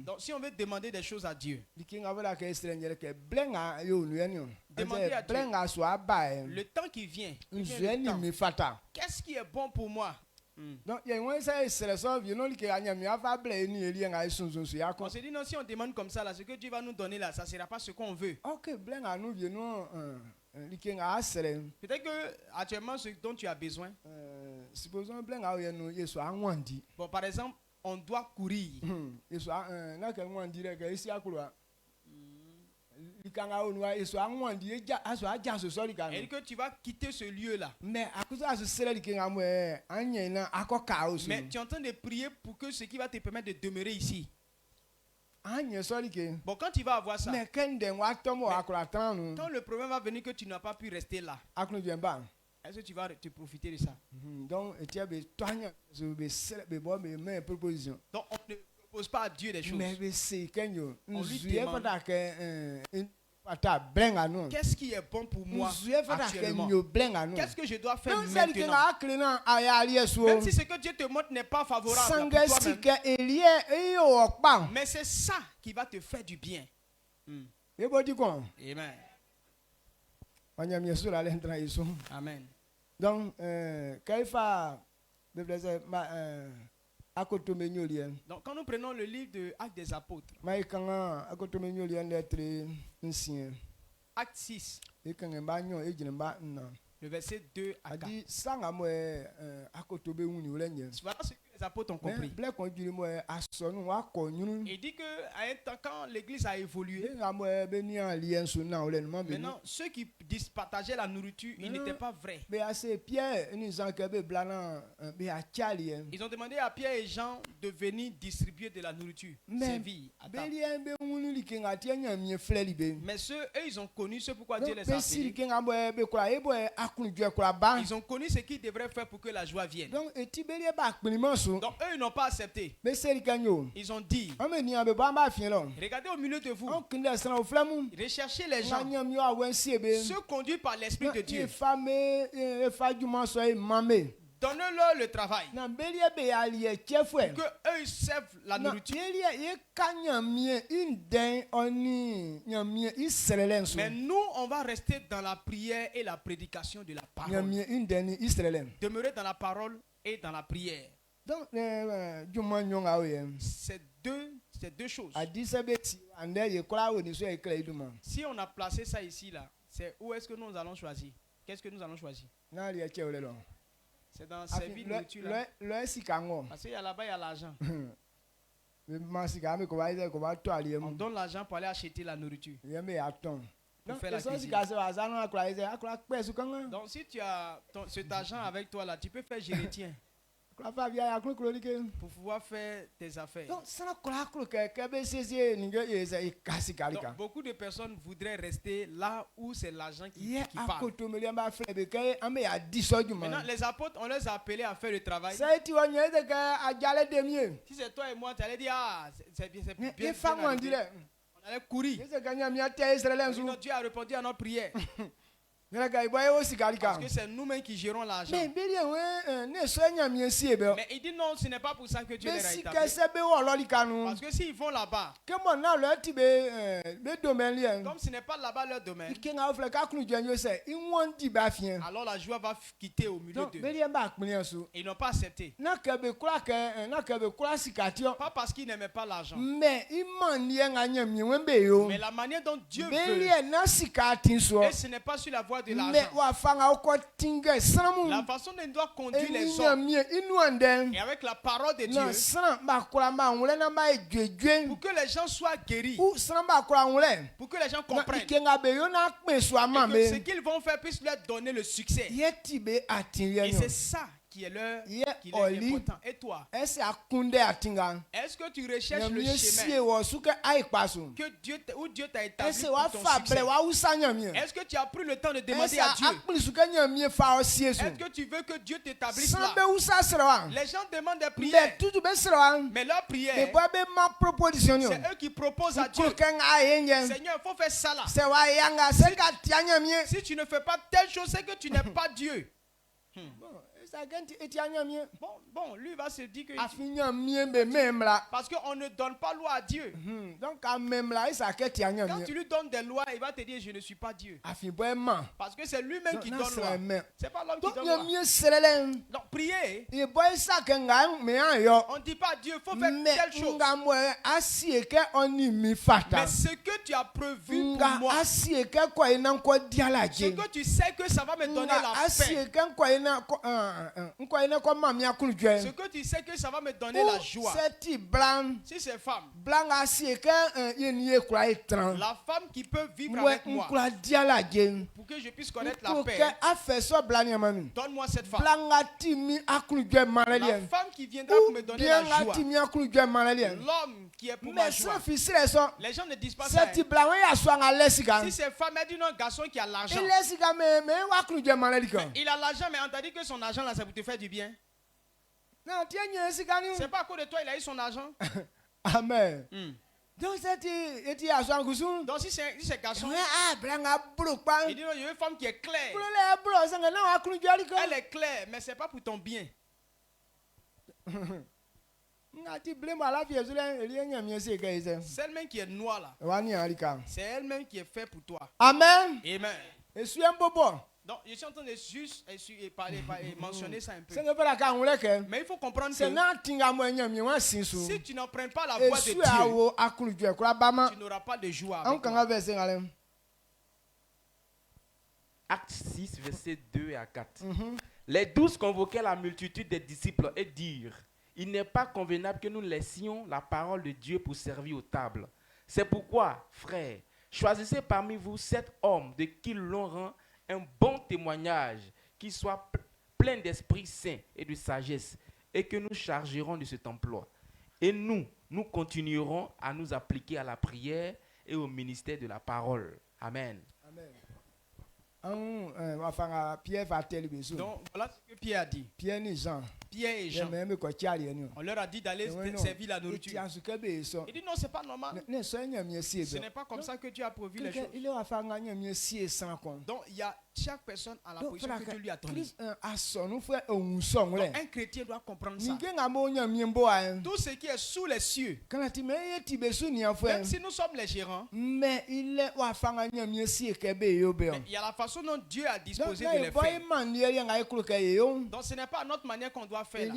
Donc si on veut demander des choses à Dieu, demandez à Dieu le temps qui vient. Qu'est-ce qui est bon pour moi? On se dit non, si on demande comme ça là, ce que Dieu va nous donner là, ça ne sera pas ce qu'on veut. Peut-être que actuellement ce dont tu as besoin. Bon, par exemple, on doit courir. Et que tu vas quitter ce lieu là. Mais tu es en train de prier pour que ce qui va te permettre de demeurer ici. Bon, quand tu vas avoir ça, quand le problème va venir que tu n'as pas pu rester là, est-ce que tu vas te profiter de ça? Donc on ne propose pas à Dieu des choses. On lui demande. Qu'est-ce qui est bon pour moi actuellement? Qu'est-ce que je dois faire maintenant? Même si ce que Dieu te montre n'est pas favorable pour toi-même, mais c'est ça qui va te faire du bien. Amen. Amen. Donc, donc, quand nous prenons le livre de Actes des Apôtres, Acte 6, le verset 2 à 4. Voilà ce que les apôtres ont compris. Il dit qu'à un temps, quand l'église a évolué, maintenant, ceux qui partageaient la nourriture, ils n'étaient pas vrais. Ils ont demandé à Pierre et Jean de venir distribuer de la nourriture, servir à table. Mais ceux, eux, ils ont connu ce pourquoi Dieu les a appelés. Ils ont connu ce qu'ils devraient faire pour que la joie vienne. Donc eux, ils n'ont pas accepté. Ils ont dit, regardez au milieu de vous, recherchez les gens, ceux conduits par l'Esprit de Dieu. Donnez-leur le travail. Que eux ils servent la nourriture. Mais nous, on va rester dans la prière et la prédication de la parole. Demeurer dans la parole et dans la prière. C'est deux choses. Si on a placé ça ici, là, c'est où est-ce que nous allons choisir? Qu'est-ce que nous allons choisir? C'est dans servir de nourriture là. Parce qu'il y a là-bas, il y a l'argent. On donne l'argent pour aller acheter la nourriture. Pour faire la cuisine. Donc si tu as cet argent avec toi là, tu peux faire géretien. Pour pouvoir faire tes affaires. Donc, beaucoup de personnes voudraient rester là où c'est l'argent qui parle. Maintenant, les apôtres, on les a appelés à faire le travail. Si c'est toi et moi, tu allais dire, ah, c'est bien. On allait courir. Dieu a répondu à notre prière. Parce que c'est nous-mêmes qui gérons l'argent. Mais il dit non, ce n'est pas pour ça que Dieu les a établis. Parce que s'ils vont là-bas, comme ce n'est pas là-bas leur domaine, alors la joie va quitter au milieu d'eux. Ils n'ont pas accepté. Pas parce qu'ils n'aimaient pas l'argent. Mais la manière dont Dieu veut. Et ce n'est pas sur la voie de l'argent. La façon dont il doit conduire les hommes. Et avec la parole de Dieu. Pour que les gens soient guéris. Pour que les gens comprennent. Et que ce qu'ils vont faire puisse leur donner le succès. Et c'est ça qui est important. Et toi? Est-ce que tu recherches le chemin que où Dieu t'a établi pour ton succès? Est-ce que tu as pris le temps de demander à Dieu? Est-ce que tu veux que Dieu t'établisse là? Les gens demandent des prières. Mais leurs prières, c'est eux qui proposent à Dieu. Seigneur, il faut faire ça là. Si tu ne fais pas telle chose, c'est que tu n'es pas Dieu. Bon, lui va se dire que parce qu'on ne donne pas loi à Dieu. Quand tu lui donnes des lois, il va te dire je ne suis pas Dieu. Parce que c'est lui-même qui donne loi. C'est pas l'homme qui donne loi. Donc prier, on ne dit pas à Dieu il faut faire telle chose. Mais ce que tu as prévu pour moi, ce que tu sais que ça va me donner la paix, ce que tu sais que ça va me donner la joie. Si c'est femme, la femme qui peut vivre avec moi pour que je puisse connaître la paix, donne-moi cette femme. La femme qui viendra pour me donner la joie. L'homme qui est pour ma joie. Les gens ne disent pas ça. Si c'est femme, elle dit non, garçon qui a l'argent. Il a l'argent, mais on t'a dit que son argent là, c'est pour te faire du bien. C'est pas à cause de toi, il a eu son argent. Amen. Donc si c'est garçon, il dit non, il y a une femme qui est claire. Elle est claire, mais c'est pas pour ton bien. C'est elle-même qui est noire là. C'est elle-même qui est faite pour toi. Amen. Amen. Donc, je suis en train de juste mentionner ça un peu. Mais il faut comprendre que si tu n'apprends pas la voix de Dieu, tu n'auras pas de joie avec toi. Acte 6, versets 2 à 4. Les 12 convoquaient la multitude des disciples et dirent: il n'est pas convenable que nous laissions la parole de Dieu pour servir aux tables. C'est pourquoi, frères, choisissez parmi vous 7 hommes de qui l'on rend un bon témoignage, qui soit plein d'Esprit Saint et de sagesse, et que nous chargerons de cet emploi. Et nous continuerons à nous appliquer à la prière et au ministère de la parole. Amen. Amen. Donc voilà ce que Pierre a dit. Pierre et Jean. On leur a dit d'aller servir la nourriture. Il dit non, c'est pas normal. Ce n'est pas comme ça que Dieu a pourvu les choses. Donc il y a chaque personne à la position que Dieu lui a donnée. Donc un chrétien doit comprendre ça. Tout ce qui est sous les cieux, même si nous sommes les gérants, mais il y a la façon dont Dieu a disposé de les faire. Donc ce n'est pas à notre manière qu'on doit faire là.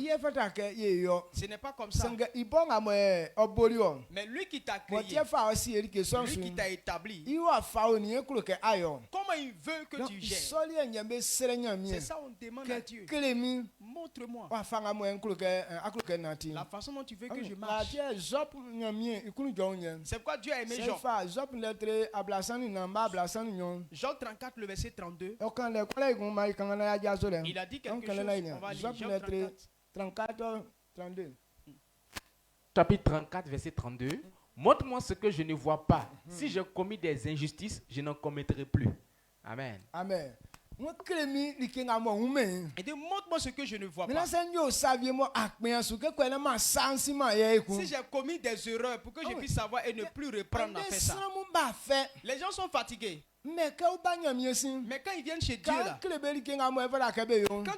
Ce n'est pas comme ça. Mais lui qui t'a créé, lui qui t'a établi, comment il veut que tu gères? C'est ça on demande à Dieu. Montre-moi la façon dont tu veux que je marche. C'est pourquoi Dieu a aimé Job. Job 34, le verset 32. Il a dit quelque chose. On va lire Job 34, 32. Chapitre 34, verset 32. Montre-moi ce que je ne vois pas. Si j'ai commis des injustices, je n'en commettrai plus. Amen. Amen. Il dit, montre-moi ce que je ne vois pas. Si j'ai commis des erreurs pour que je puisse savoir et ne plus reprendre à faire ça. Les gens sont fatigués. Mais quand ils viennent chez Dieu là, quand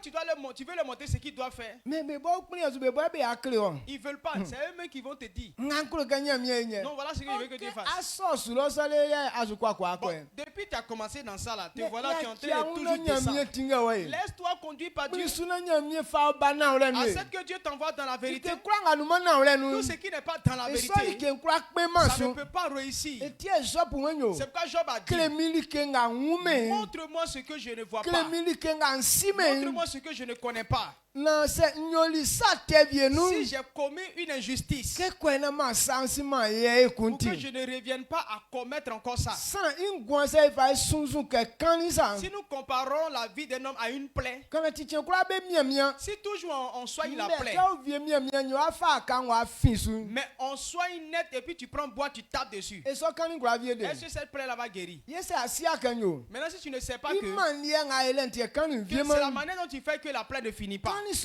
tu veux leur montrer ce qu'ils doivent faire, ils ne veulent pas. C'est eux-mêmes qui vont te dire. Non, voilà ce que je veux que Dieu fasse. Bon, depuis que tu as commencé dans ça là, te voilà qui es en train de toujours descendre. Laisse-toi conduire par Dieu. Accepte que Dieu t'envoie dans la vérité. Tout ce qui n'est pas dans la vérité, ça ne peut pas réussir. C'est pourquoi Job a dit: montre-moi ce que je ne vois pas. Montre-moi ce que je ne connais pas. Si j'ai commis une injustice, pour que je ne revienne pas à commettre encore ça. Si nous comparons la vie d'un homme à une plaie, si toujours on soigne la plaie, mais on soigne net et puis tu prends bois, tu tapes dessus, est-ce que cette plaie là va guérir? Maintenant si tu ne sais pas que c'est la manière dont tu fais que la plaie ne finit pas, cette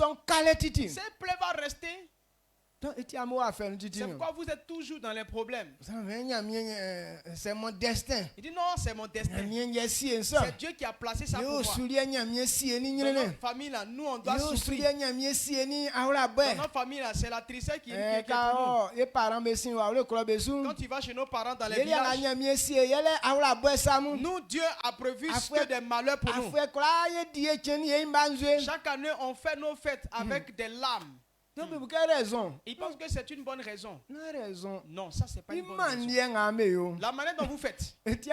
plaie va rester. C'est pourquoi vous êtes toujours dans les problèmes. C'est mon destin. Il dit non, c'est mon destin. C'est Dieu qui a placé ça pour moi. Dans notre famille là, nous on doit souffrir. Dans notre famille là, c'est la tristesse qui est pour nous. Quand tu vas chez nos parents dans les villages, nous Dieu a prévu que des malheurs pour nous. Chaque année on fait nos fêtes avec des larmes. Il pense que c'est une bonne raison. Non, ça c'est pas une bonne raison. La manière dont vous faites. C'est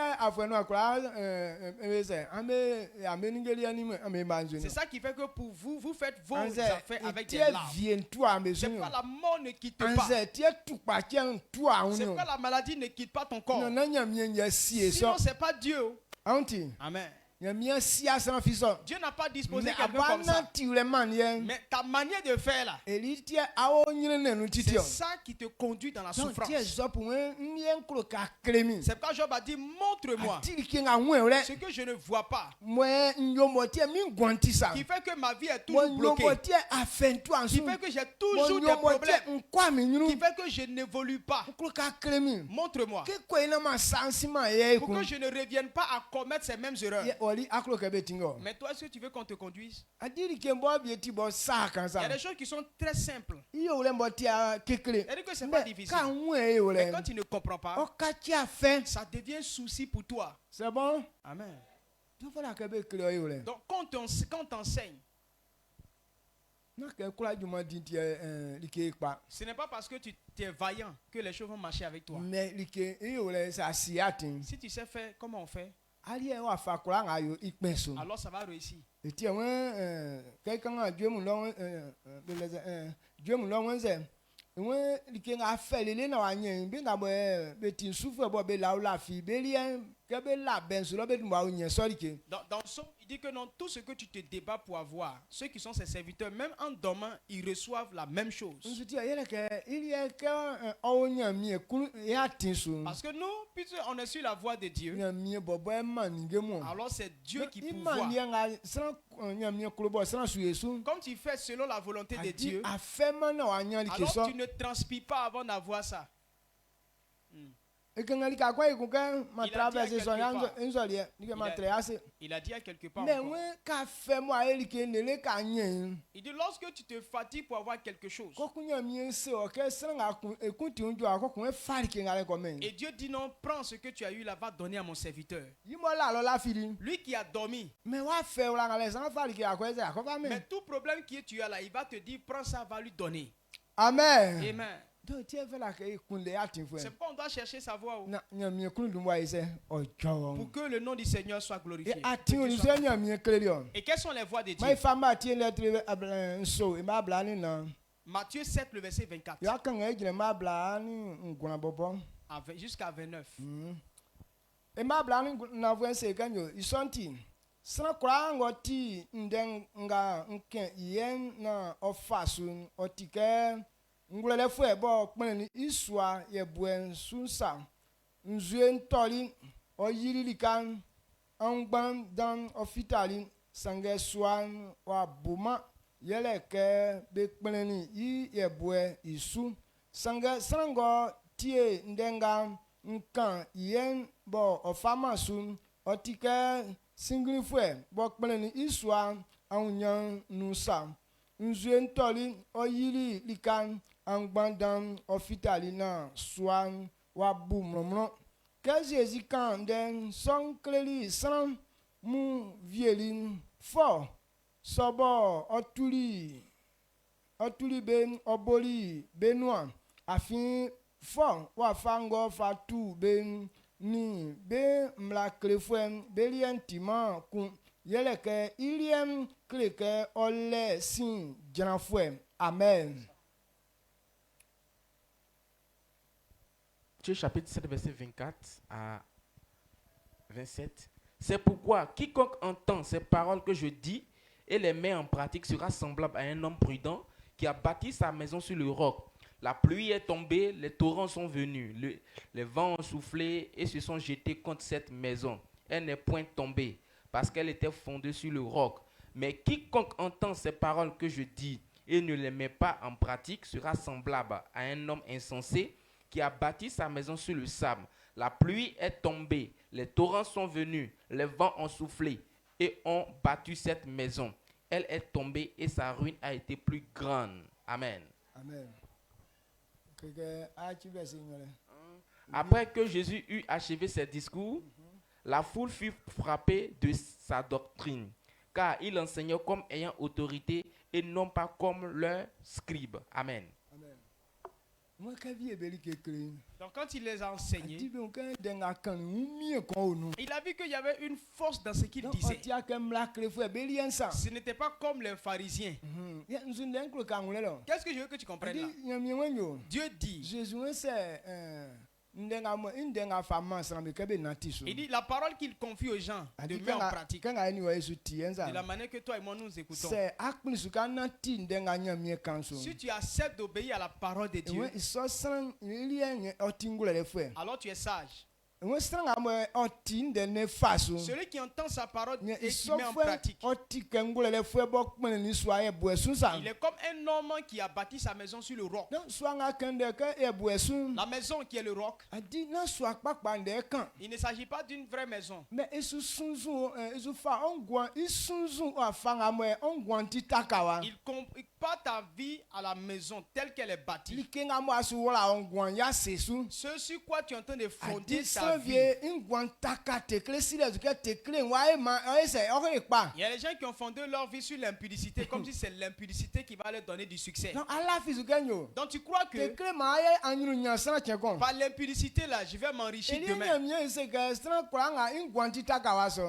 ça qui fait que pour vous, vous faites vos affaires avec des larmes. C'est pourquoi la mort ne quitte pas. C'est pourquoi la maladie ne quitte pas ton corps. Sinon c'est pas Dieu. Amen. Dieu n'a pas disposé quelqu'un comme ça. Mais ta manière de faire là, c'est ça qui te conduit dans la souffrance. C'est pourquoi Job a dit, montre-moi ce que je ne vois pas, qui fait que ma vie est toujours bloquée, qui fait que j'ai toujours des problèmes, qui fait que je n'évolue pas. Montre-moi pour que je ne revienne pas à commettre ces mêmes erreurs. Mais toi, est-ce que tu veux qu'on te conduise? Il y a des choses qui sont très simples. C'est-à-dire que ce n'est pas difficile. Mais quand tu ne comprends pas, ça devient souci pour toi. C'est bon? Amen. Donc quand on t'enseigne, ce n'est pas parce que tu es vaillant que les choses vont marcher avec toi. Si tu sais faire, comment on fait? Alors ça va réussir. Dans Somme, il dit que non, tout ce que tu te débats pour avoir, ceux qui sont ses serviteurs, même en dormant, ils reçoivent la même chose. Parce que nous, puisque on est sur la voie de Dieu, alors c'est Dieu qui pourvoit. Comme tu fais selon la volonté de Dieu, alors tu ne transpires pas avant d'avoir ça. Il a dit à quelque part encore. Il dit lorsque tu te fatigues pour avoir quelque chose, et Dieu dit non, prends ce que tu as eu là, va donner à mon serviteur. Lui qui a dormi, mais tout problème que tu as là, il va te dire prends ça, va lui donner. Amen. Amen. C'est pourquoi on doit chercher sa voix. Pour que le nom du Seigneur soit glorifié. Et quelles sont les voies de Dieu? Matthieu 7, le verset 24. Jusqu'à 29. Ngulele fue bo kpen iswa ye buen sunsa nzue ntoli oyiri likan angban dan ofitali sange swan wa buma yele ke be kpen ye bue isu sange sango tie ndenga nkan yen bo ofama sun otike singli fue bo kpen iswa anyan nusa nzue ntoli oyiri likan Angbandam ofitalina swan wa boumron. Que Jésus quand den son cléli sans mou vielin fort. Sobo otuli ben oboli benoit. Afin fort wa fango fatu ben ni ben mla clefuen belientima kun yeleke iliem kleke ole sin janfuen. Amen. Chapitre 7, verset 24 à 27. C'est pourquoi quiconque entend ces paroles que je dis et les met en pratique sera semblable à un homme prudent qui a bâti sa maison sur le roc. La pluie est tombée, les torrents sont venus, les vents ont soufflé et se sont jetés contre cette maison. Elle n'est point tombée parce qu'elle était fondée sur le roc. Mais quiconque entend ces paroles que je dis et ne les met pas en pratique sera semblable à un homme insensé qui a bâti sa maison sur le sable. La pluie est tombée, les torrents sont venus, les vents ont soufflé et ont battu cette maison. Elle est tombée et sa ruine a été plus grande. Amen. Amen. Après que Jésus eut achevé ses discours, la foule fut frappée de sa doctrine, car il enseignait comme ayant autorité et non pas comme leurs scribes. Amen. Donc quand il les a enseignés, il a vu qu'il y avait une force dans ce qu'il disait. Ce n'était pas comme les pharisiens. Qu'est-ce que je veux que tu comprennes là? Dieu dit Il dit la parole qu'il confie aux gens de mettre en pratique. De la manière que toi et moi nous écoutons. Si tu acceptes d'obéir à la parole de Dieu, alors tu es sage. Celui qui entend sa parole et qui met en pratique, il est comme un homme qui a bâti sa maison sur le roc. La maison qui est le roc, il ne s'agit pas d'une vraie maison. Il compare ta vie à la maison telle qu'elle est bâtie. Ce sur quoi tu es en train de fonder ta vie. Il y a des gens qui ont fondé leur vie sur l'impudicité, comme si c'est l'impudicité qui va leur donner du succès. Donc tu crois que par l'impudicité là, je vais m'enrichir demain.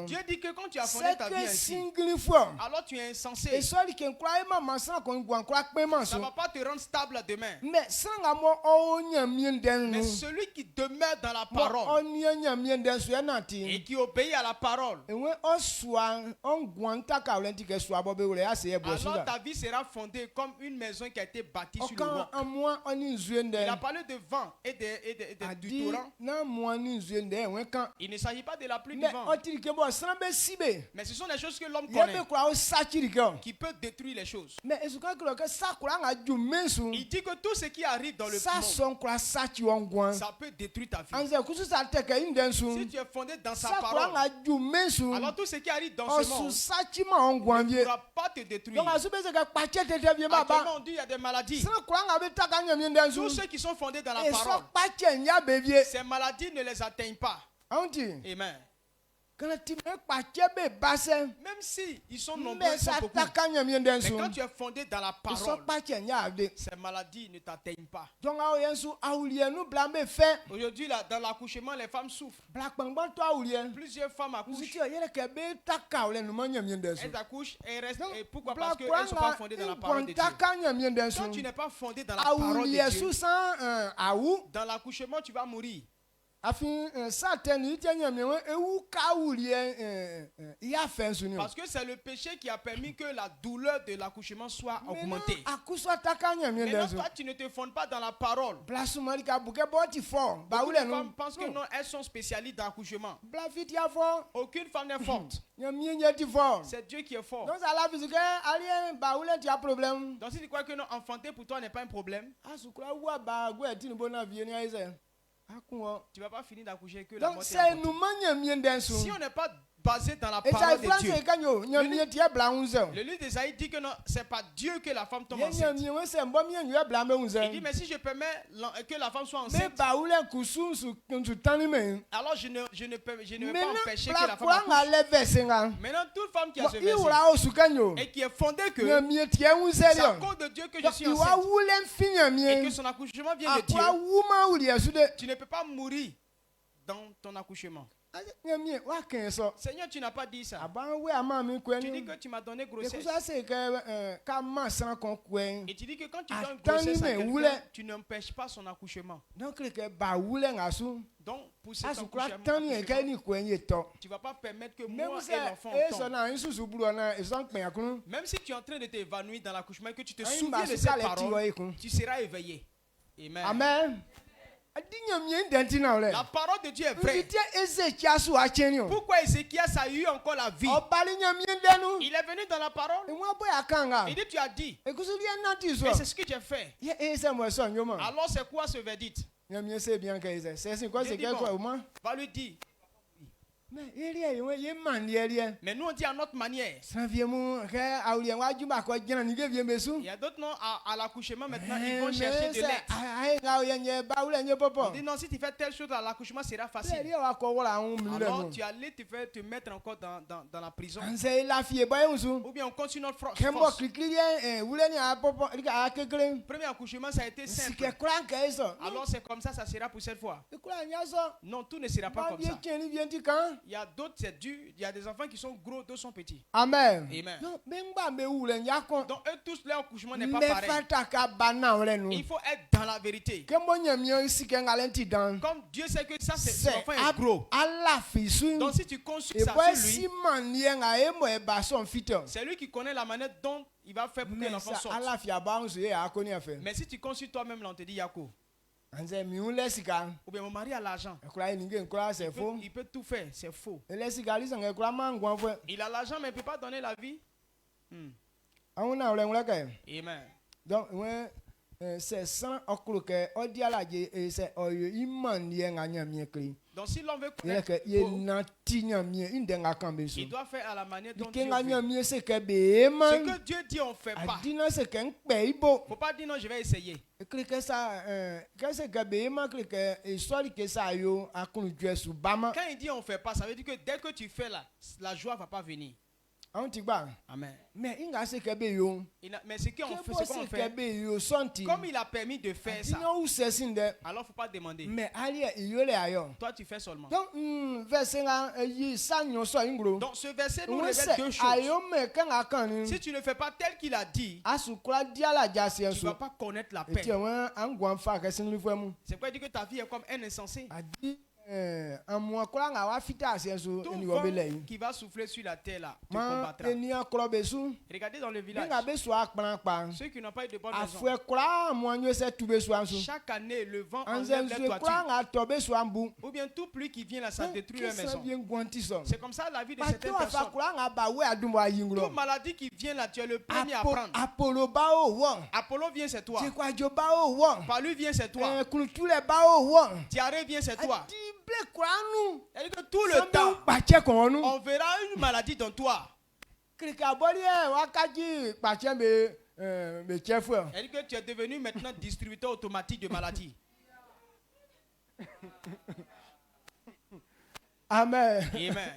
Dieu dit que quand tu as fondé ta vie ainsi, alors tu es insensé. Ça ne va pas te rendre stable demain. Mais celui qui demeure dans la parole et qui obéit à la parole, alors ta vie sera fondée comme une maison qui a été bâtie sur le roc. Il a parlé de vent et du torrent. Il ne s'agit pas de la pluie du vent. Mais ce sont des choses que l'homme connaît, qui peut détruire les choses. Il dit que tout ce qui arrive dans le monde, ça peut détruire ta vie. Si tu es fondé dans sa parole, alors tout ce qui arrive dans ce monde ne pourra pas te détruire. Actuellement, on dit qu'il y a des maladies. Tous ceux qui sont fondés dans la parole, ces maladies ne les atteignent pas. Amen. Même si ils sont nombreux, ils sont beaucoup. Mais quand tu es fondé dans la parole, ces maladies ne t'atteignent pas. Aujourd'hui, dans l'accouchement, les femmes souffrent. Plusieurs femmes accouchent. Elles accouchent et elles restent. Et pourquoi? Parce qu'elles ne sont pas fondées dans la parole de Dieu. Quand tu n'es pas fondé dans la parole de Dieu, dans l'accouchement, tu vas mourir. Parce que c'est le péché qui a permis que la douleur de l'accouchement soit augmentée. Maintenant, toi, tu ne te fondes pas dans la parole. Beaucoup de femmes pensent que non, elles sont spécialistes dans l'accouchement. Aucune femme n'est forte. C'est Dieu qui est fort. Donc si tu crois que non, enfanter pour toi n'est pas un problème, tu ne vas pas finir d'accoucher que la mort. Si on n'est pas basé dans la parole de Dieu, le livre d'Ésaïe dit que non, c'est pas Dieu que la femme tombe enceinte. Il dit mais si je permets que la femme soit enceinte, alors je ne vais pas empêcher que la femme accouche. Maintenant toute femme qui a ce verset et qui est fondée que c'est à cause de Dieu que je suis enceinte et que son accouchement vient de Dieu, tu ne peux pas mourir dans ton accouchement. Seigneur, tu n'as pas dit ça. Tu dis que tu m'as donné grossesse. Et tu dis que quand tu donnes grossesse à quelqu'un, tu n'empêches pas son accouchement. Donc, pour cet accouchement, tu ne vas pas permettre que moi et l'enfant tombent. Même si tu es en train de t'évanouir dans l'accouchement et que tu te souviens de cette parole, tu seras éveillé. Amen. Amen. La parole de Dieu est vraie. Pourquoi Ézéchias a eu encore la vie? Il est venu dans la parole. Il dit, tu as dit. Et c'est ce que tu as fait. Alors c'est quoi ce verdict? Va lui dire. Mais nous on dit à notre manière. Il y a d'autres noms à l'accouchement maintenant, ils vont chercher de l'aide. On dit non, si tu fais telle chose à l'accouchement, sera facile. Alors tu allais te mettre encore dans la prison. Ou bien on continue notre force. Premier accouchement, ça a été simple. Alors c'est comme ça sera pour cette fois. Non, tout ne sera pas comme ça. Il y a d'autres, c'est dur. Il y a des enfants qui sont gros, d'autres sont petits. Amen. Amen. Donc, eux tous, leur accouchement n'est pas pareil. Il faut être dans la vérité. Comme Dieu sait que ça, c'est l'enfant est gros. Donc si tu consultes ça sur lui, c'est lui qui connaît la manière dont il va faire pour que l'enfant sorte. Mais si tu consultes toi-même, là, on te dit Yako. Ou bien mon mari a l'argent. Il peut tout faire, c'est faux. Il a l'argent mais il ne peut pas donner la vie. Amen. Donc, c'est sans occuper, on dit à la c'est donc si l'on veut connaître, il doit faire à la manière dont Dieu veut. Ce que Dieu dit, on ne fait pas. Il ne faut pas dire non, je vais essayer. Quand il dit on ne fait pas, ça veut dire que dès que tu fais là, la joie ne va pas venir. Amen. Mais ce qu'on fait, comme il a permis de faire ça, alors il ne faut pas demander. Toi tu fais seulement. Donc ce verset nous révèle deux choses. Si tu ne fais pas tel qu'il a dit, tu ne vas pas connaître la paix. C'est pourquoi il dit que ta vie est comme un insensé. Tout vent qui va souffler sur la terre là te combattra. Regardez dans le village, ceux qui n'ont pas eu de bonne maison, chaque année le vent enlève les toitures. Ou bien toute pluie qui vient là, ça détruit leur maison. C'est comme ça la vie de certaines personnes. Toute maladie qui vient là, tu es le premier à prendre. Apollo vient, c'est toi. Palu vient, c'est toi. Diarrhée vient, c'est toi. C'est-à-dire que tout le temps, on verra une maladie dans toi. C'est-à-dire que tu es devenu maintenant distributeur automatique de maladies. Amen. Amen.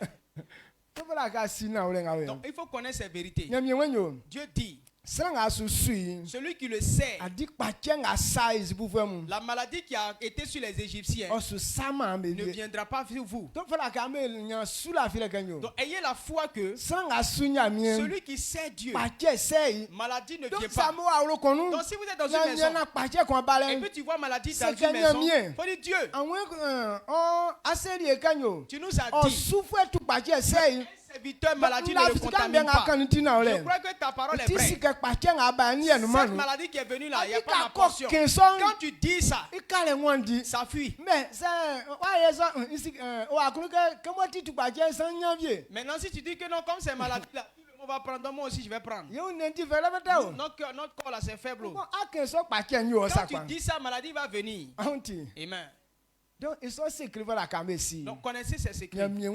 Donc il faut connaître ces vérités. Dieu dit, celui qui le sait, la maladie qui a été sur les Égyptiens ne viendra pas sur vous. Donc ayez la foi que celui qui sait Dieu, maladie ne vient pas. Donc si vous êtes dans une maison et puis tu vois maladie dans une maison, il faut dire Dieu, tu nous as dit, serviteur maladie ne le contamine pas. Je crois que ta parole est vraie. Cette maladie qui est venue là, il n'y a pas ma portion. Quand tu dis ça, ça fuit. Maintenant, si tu dis que non, comme c'est maladie là, tout le monde va prendre, moi aussi je vais prendre. Notre corps là, c'est faible. Quand tu dis ça, maladie va venir. Amen. Donc connaissez ces secrets. Dieu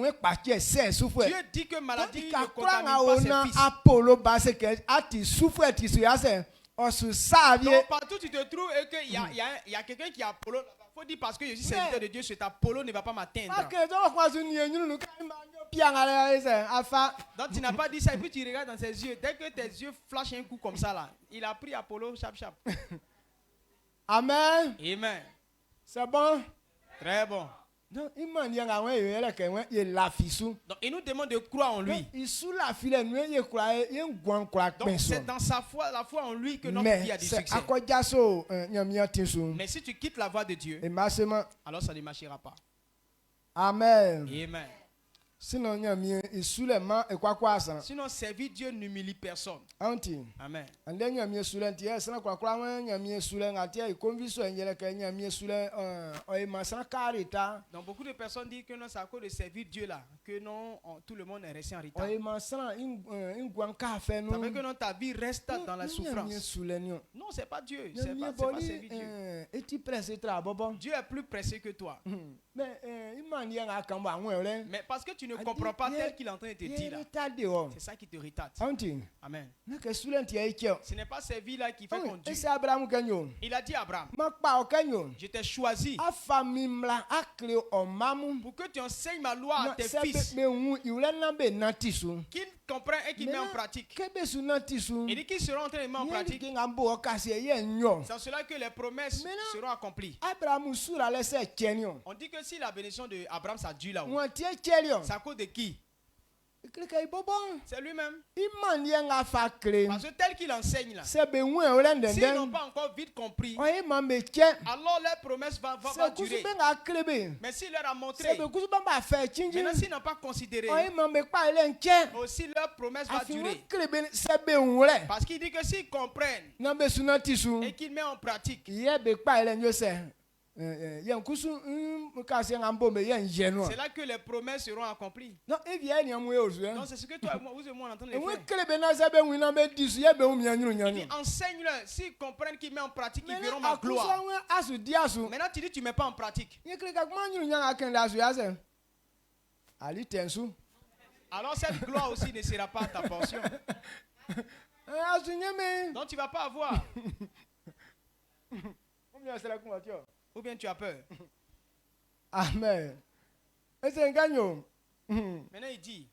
dit que maladie ne contamine pas ses fils. Donc partout tu te trouves et qu'il y a quelqu'un qui a Apollo, il faut dire parce que je suis serviteur de Dieu, cet Apollo ne va pas m'atteindre. Donc tu n'as pas dit ça et puis tu regardes dans ses yeux. Dès que tes yeux flashent un coup comme ça là, il a pris Apollo, chap. Amen. Amen. C'est bon? Très bon. Donc il nous demande de croire en lui. Donc c'est dans sa foi, la foi en lui que notre vie a du succès. Mais si tu quittes la voie de Dieu, alors ça ne marchera pas. Amen. Amen. Sinon, servir Dieu n'humilie personne. Amen. Donc beaucoup de personnes disent que non, c'est à cause de servir Dieu là que non, tout le monde est resté en retard. Ça veut que non, ta vie reste dans la souffrance. Non, c'est pas Dieu. C'est pas servir Dieu. Dieu est plus pressé que toi. Mais parce que tu ne comprends pas tel qu'il est en train de te dire là. C'est ça qui te retarde. Amen. Ce n'est pas ces vies là qui fait conduire. Il a dit à Abraham, je t'ai choisi pour que tu enseignes ma loi à tes fils, qu'ils comprend et qui met en pratique. Il dit qu'ils seront en train de mettre en pratique. C'est cela que les promesses seront accomplies. On dit que si la bénédiction d'Abraham ça dure là-haut, c'est à cause de qui? C'est lui-même. Parce que tel qu'il enseigne là, s'ils n'ont pas encore vite compris, alors leur promesse va durer. Mais s'il leur a montré, maintenant s'ils n'ont pas considéré, aussi leur promesse va durer. Parce qu'il dit que s'ils comprennent et qu'ils mettent en pratique, c'est là que les promesses seront accomplies. Donc c'est ce que toi, vous et moi on entend les faire. Il dit enseigne-leur, s'ils comprennent qu'ils mettent en pratique, ils verront ma gloire. Maintenant tu dis tu ne mets pas en pratique. Alors cette gloire aussi ne sera pas ta portion. Donc tu ne vas pas avoir. Ou bien tu as peur. Amen. Maintenant il dit.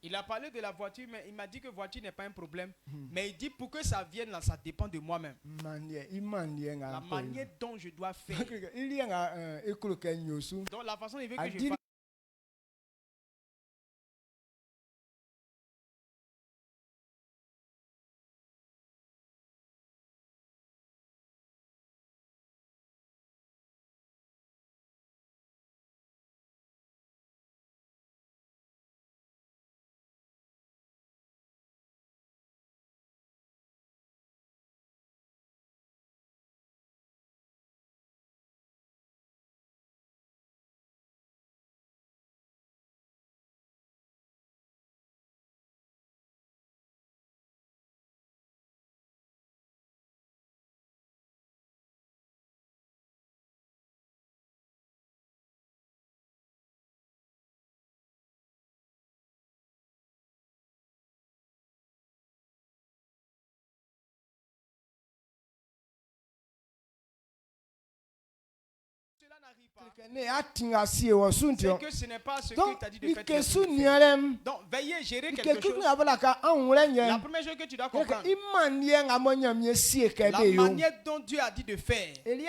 Il a parlé de la voiture, mais il m'a dit que la voiture n'est pas un problème. Mais il dit pour que ça vienne là, ça dépend de moi-même. La manière dont je dois faire. Donc la façon il veut que je fasse. C'est que ce n'est pas ce que tu as dit de faire. Donc, veillez, gérer quelque chose. La première chose que tu dois comprendre, la manière dont Dieu a dit de faire. C'est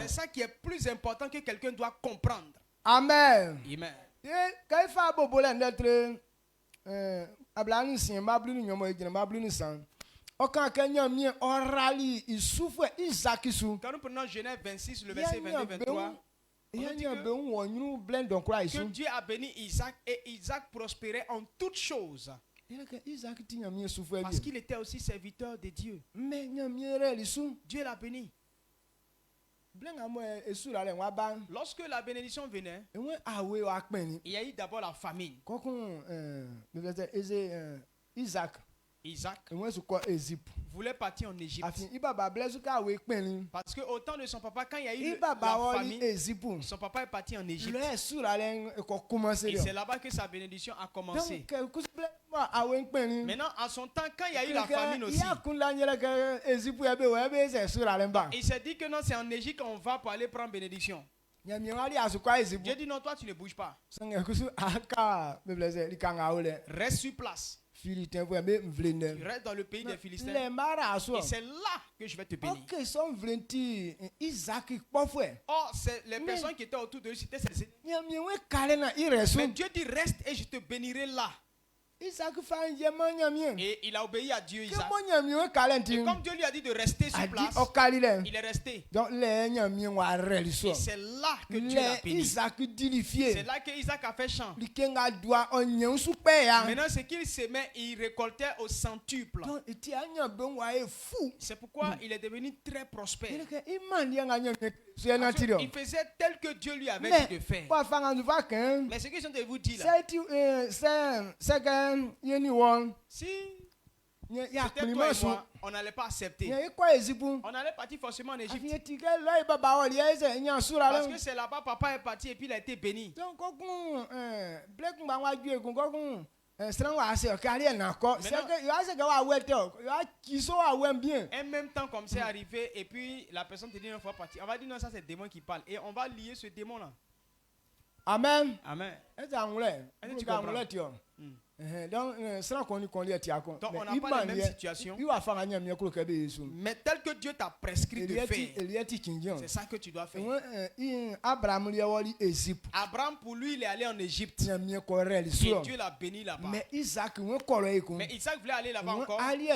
ça qui est plus important que quelqu'un doit comprendre. Amen. Quand nous prenons Genèse 26, le verset 22-23, que Dieu a béni Isaac et Isaac prospérait en toutes choses. Parce qu'il était aussi serviteur de Dieu. Dieu l'a béni. Lorsque la bénédiction venait, il y a eu d'abord la famine. Isaac voulait partir en Égypte. Parce que au temps de son papa, quand il y a eu la famine, son papa est parti en Égypte. Et c'est là-bas que sa bénédiction a commencé. Maintenant, à son temps, quand il y a eu la famine aussi, il s'est dit que non, c'est en Égypte qu'on va pour aller prendre bénédiction. Dieu dit non, toi tu ne bouges pas. Reste sur place. Tu restes dans le pays des Philistins. Et c'est là que je vais te bénir. Or, c'est les personnes qui étaient autour de lui, c'était ses ennemis. Mais Dieu dit reste et je te bénirai là. Et il a obéi à Dieu, Isaac. Et comme Dieu lui a dit de rester sur place, il est resté. Et c'est là que Dieu l'a béni. C'est là que Isaac a fait champ. Maintenant, ce qu'il s'aimait, il récoltait au centuple. C'est pourquoi il est devenu très prospère. Il faisait tel que Dieu lui avait dit de faire. Mais ce que je viens de vous dire là, si c'était toi et moi, on n'allait pas accepter. On allait partir forcément en Égypte. Parce que c'est là-bas papa est parti et puis il a été béni. En même temps, comme c'est arrivé, et puis la personne te dit une fois parti, on va dire non, ça c'est le démon qui parle. Et on va lier ce démon-là. Amen. Amen. Est-ce que tu comprends? Donc, on n'a pas la même situation. Mais tel que Dieu t'a prescrit de faire, c'est ça que tu dois faire. Abraham, pour lui, il est allé en Égypte. Et Dieu l'a béni là-bas. Mais Isaac voulait aller là-bas encore. Et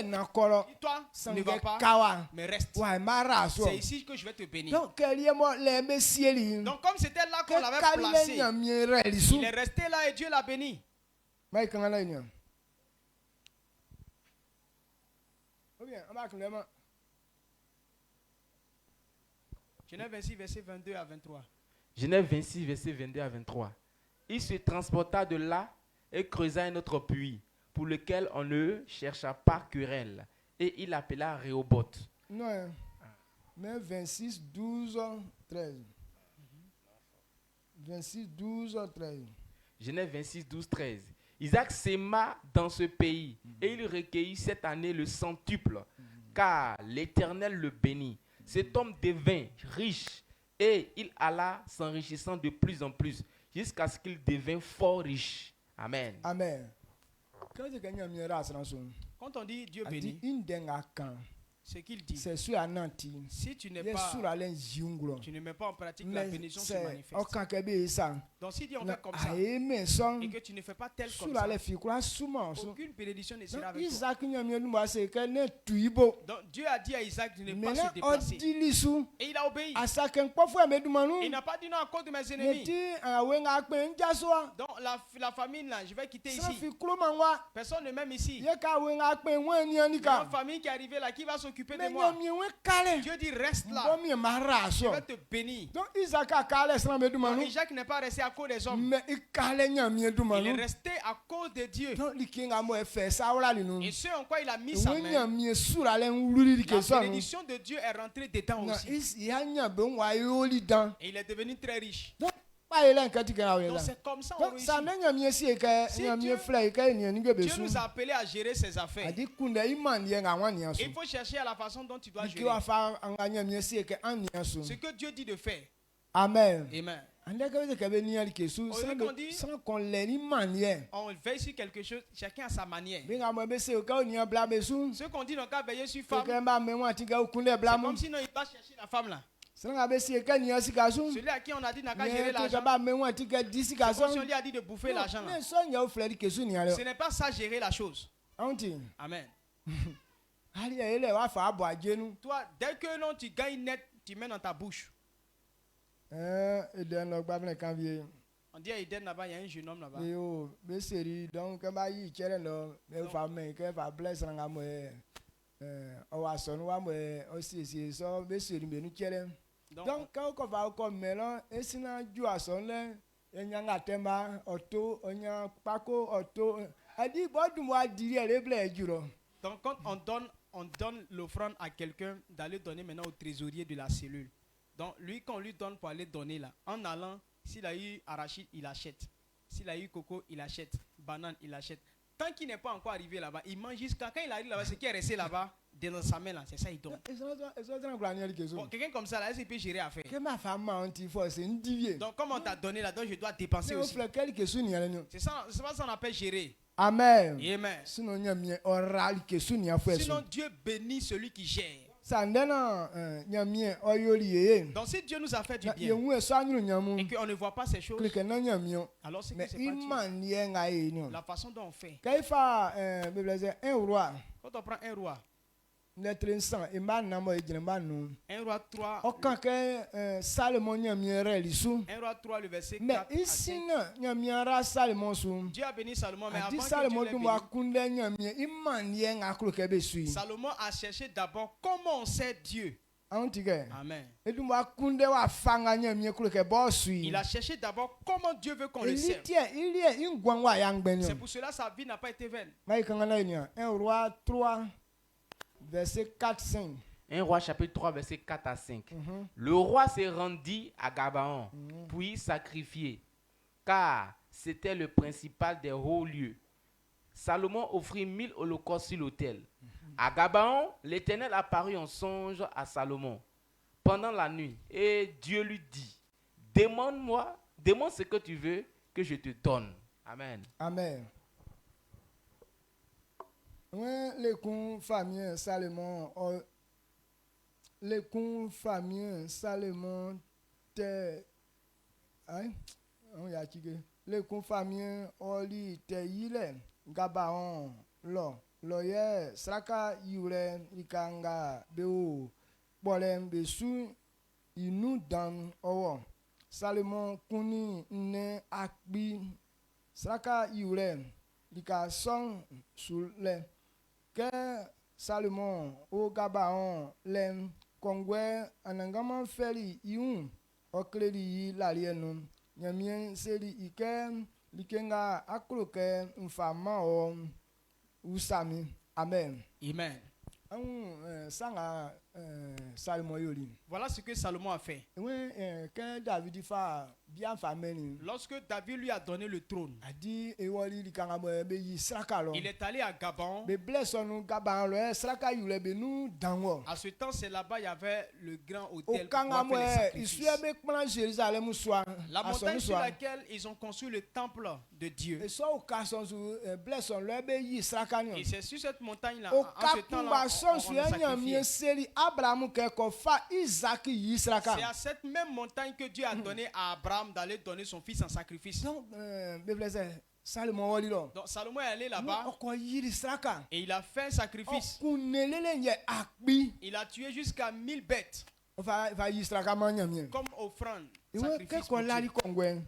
toi, ne va pas, mais reste. C'est ici que je vais te bénir. Donc, comme c'était là qu'on l'avait placé, il est resté là et Dieu l'a béni. Genèse 26, verset 22 à 23. Genèse 26, verset 22 à 23. Il se transporta de là et creusa un autre puits, pour lequel on ne chercha pas querelle. Et il l'appela Rehoboth. Non, mais 26, 12, 13. 26, 12, 13. Genèse 26, 12, 13. Isaac s'aima dans ce pays et il recueillit cette année le centuple, car l'Éternel le bénit. Cet homme devint riche et il alla s'enrichissant de plus en plus jusqu'à ce qu'il devint fort riche. Amen. Amen. Quand on dit Dieu bénit, ce qu'il dit, si tu n'es pas, tu ne mets pas en pratique la bénédiction se manifeste. Donc si Dieu en fait comme ça et que tu ne fais pas tel comme ça, aucune bénédiction ne sera avec toi. Donc Dieu a dit à Isaac de ne pas se déplacer. Et il a obéi. Il n'a pas dit non à cause de mes ennemis. Donc la famine là, je vais quitter ici. Personne ne m'aime ici. Il y a une famille qui est arrivée là qui va s'occuper de moi. Dieu dit reste là. Je vais te bénir. Donc Isaac n'est pas resté à cause des hommes. Il est resté à cause de Dieu. Et ce en quoi il a mis sa main, la bénédiction de Dieu est rentrée dedans aussi. Et il est devenu très riche. Donc c'est comme ça on réussit. Dieu nous a appelés à gérer ses affaires. Il faut chercher à la façon dont tu dois gérer ce que Dieu dit de faire. Amen. Amen. On veille sur quelque chose, chacun à sa manière. Ce qu'on dit dans le cas veiller sur femme, c'est comme si non, il va chercher la femme là. Celui à qui on a dit n'a qu'à gérer l'argent, c'est comme si on lui a dit de bouffer l'argent là. Ce n'est pas ça gérer la chose. Amen. Toi, dès que non, tu gagnes net, tu mets dans ta bouche. On dit à Eden là-bas, il y a un jeune homme là-bas. Donc, quand on donne l'offrande à quelqu'un d'aller donner maintenant au trésorier de la cellule. Donc, lui, quand on lui donne pour aller donner là, en allant, s'il a eu arachide, il achète. S'il a eu coco, il achète. Banane, il achète. Tant qu'il n'est pas encore arrivé là-bas, il mange jusqu'à quand il arrive là-bas, ce qui est resté là-bas, dans sa main là, c'est ça il donne. Bon, quelqu'un comme ça là, il peut gérer à faire. Donc, comme on t'a donné là, donc je dois dépenser aussi. C'est ça qu'on appelle gérer. Amen. Amen. Sinon, Dieu bénit celui qui gère. Donc si Dieu nous a fait du bien et qu'on ne voit pas ces choses, alors c'est que c'est pas Dieu. La façon dont on fait. Quand on prend un roi, 1 roi 3, le verset 4 à 5. Dieu a béni Salomon, mais avant que Dieu l'ait béni, Salomon a cherché d'abord comment on sait Dieu. Amen. Il a cherché d'abord comment Dieu veut qu'on le serve. C'est pour cela que sa vie n'a pas été vaine. 1 roi 3 verset 4, 5. 1 roi chapitre 3 verset 4 à 5. Le roi se rendit à Gabaon, puis sacrifier, car c'était le principal des hauts lieux. Salomon offrit 1000 holocaustes sur l'autel. À Gabaon, l'Éternel apparut en songe à Salomon pendant la nuit. Et Dieu lui dit, demande ce que tu veux que je te donne. Amen. Amen. Les coups familles Salomon, les coups familles Salomon, les coups familles Oli Teile, Gabaon, Loye, Sraka Yure, Ikanga, Beo, Bolem, Besu, Inu Dan, Owo, Salomon Kuni, Ne Akbi, Sraka Yure, Ika Song, Sule, Ke Salomon, O Gabaon, Lem, Kongwe, Anangaman Feli, Yun, Okledi, Lalienum, Yamien, Seri, Ike, Likenga, Akloke, Mfama, Usami. Amen. Amen. Voilà ce que Salomon a fait. Lorsque David lui a donné le trône, il est allé à Gabon. À ce temps, c'est là-bas il y avait le grand hôtel pour faire les sacrifices. La montagne sur laquelle ils ont construit le temple de Dieu. Et c'est sur cette montagne-là, en ce temps-là, c'est à cette même montagne que Dieu a donné à Abraham d'aller donner son fils en sacrifice. Donc Salomon est allé là-bas et il a fait un sacrifice. Il a tué jusqu'à 1000 bêtes comme offrande.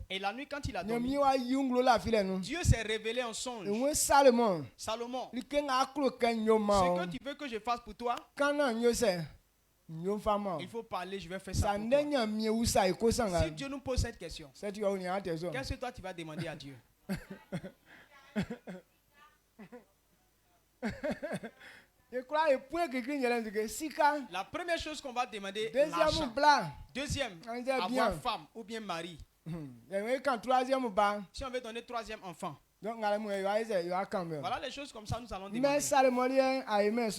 Et la nuit, quand il a dormi, Dieu s'est révélé en songe. Salomon, ce que tu veux que je fasse pour toi, il faut parler, je vais faire ça pour toi. Si Dieu nous pose cette question, qu'est-ce que toi tu vas demander à Dieu? La première chose qu'on va demander, l'argent. Deuxième, avoir femme ou bien mari. Si on veut donner troisième enfant. Voilà les choses comme ça nous allons demander.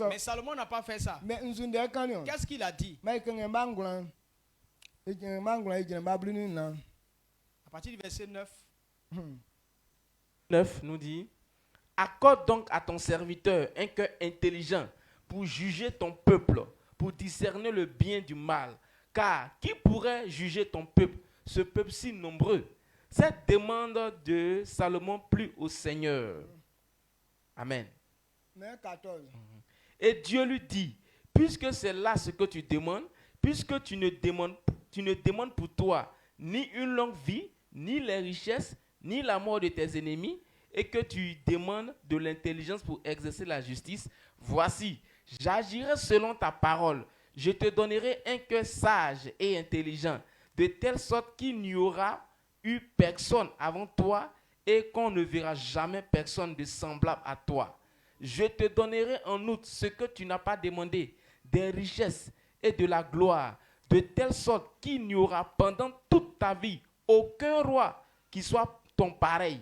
Mais Salomon n'a pas fait ça. Qu'est-ce qu'il a dit? À partir du verset 9 nous dit, accorde donc à ton serviteur un cœur intelligent pour juger ton peuple, pour discerner le bien du mal. Car qui pourrait juger ton peuple, ce peuple si nombreux? Cette demande de Salomon plut au Seigneur. Amen. Et Dieu lui dit, puisque c'est là ce que tu demandes, puisque tu ne demandes pour toi ni une longue vie, ni les richesses, ni la mort de tes ennemis, et que tu demandes de l'intelligence pour exercer la justice, voici, j'agirai selon ta parole. Je te donnerai un cœur sage et intelligent, de telle sorte qu'il n'y aura eu personne avant toi et qu'on ne verra jamais personne de semblable à toi. Je te donnerai en outre ce que tu n'as pas demandé, des richesses et de la gloire, de telle sorte qu'il n'y aura pendant toute ta vie aucun roi qui soit ton pareil.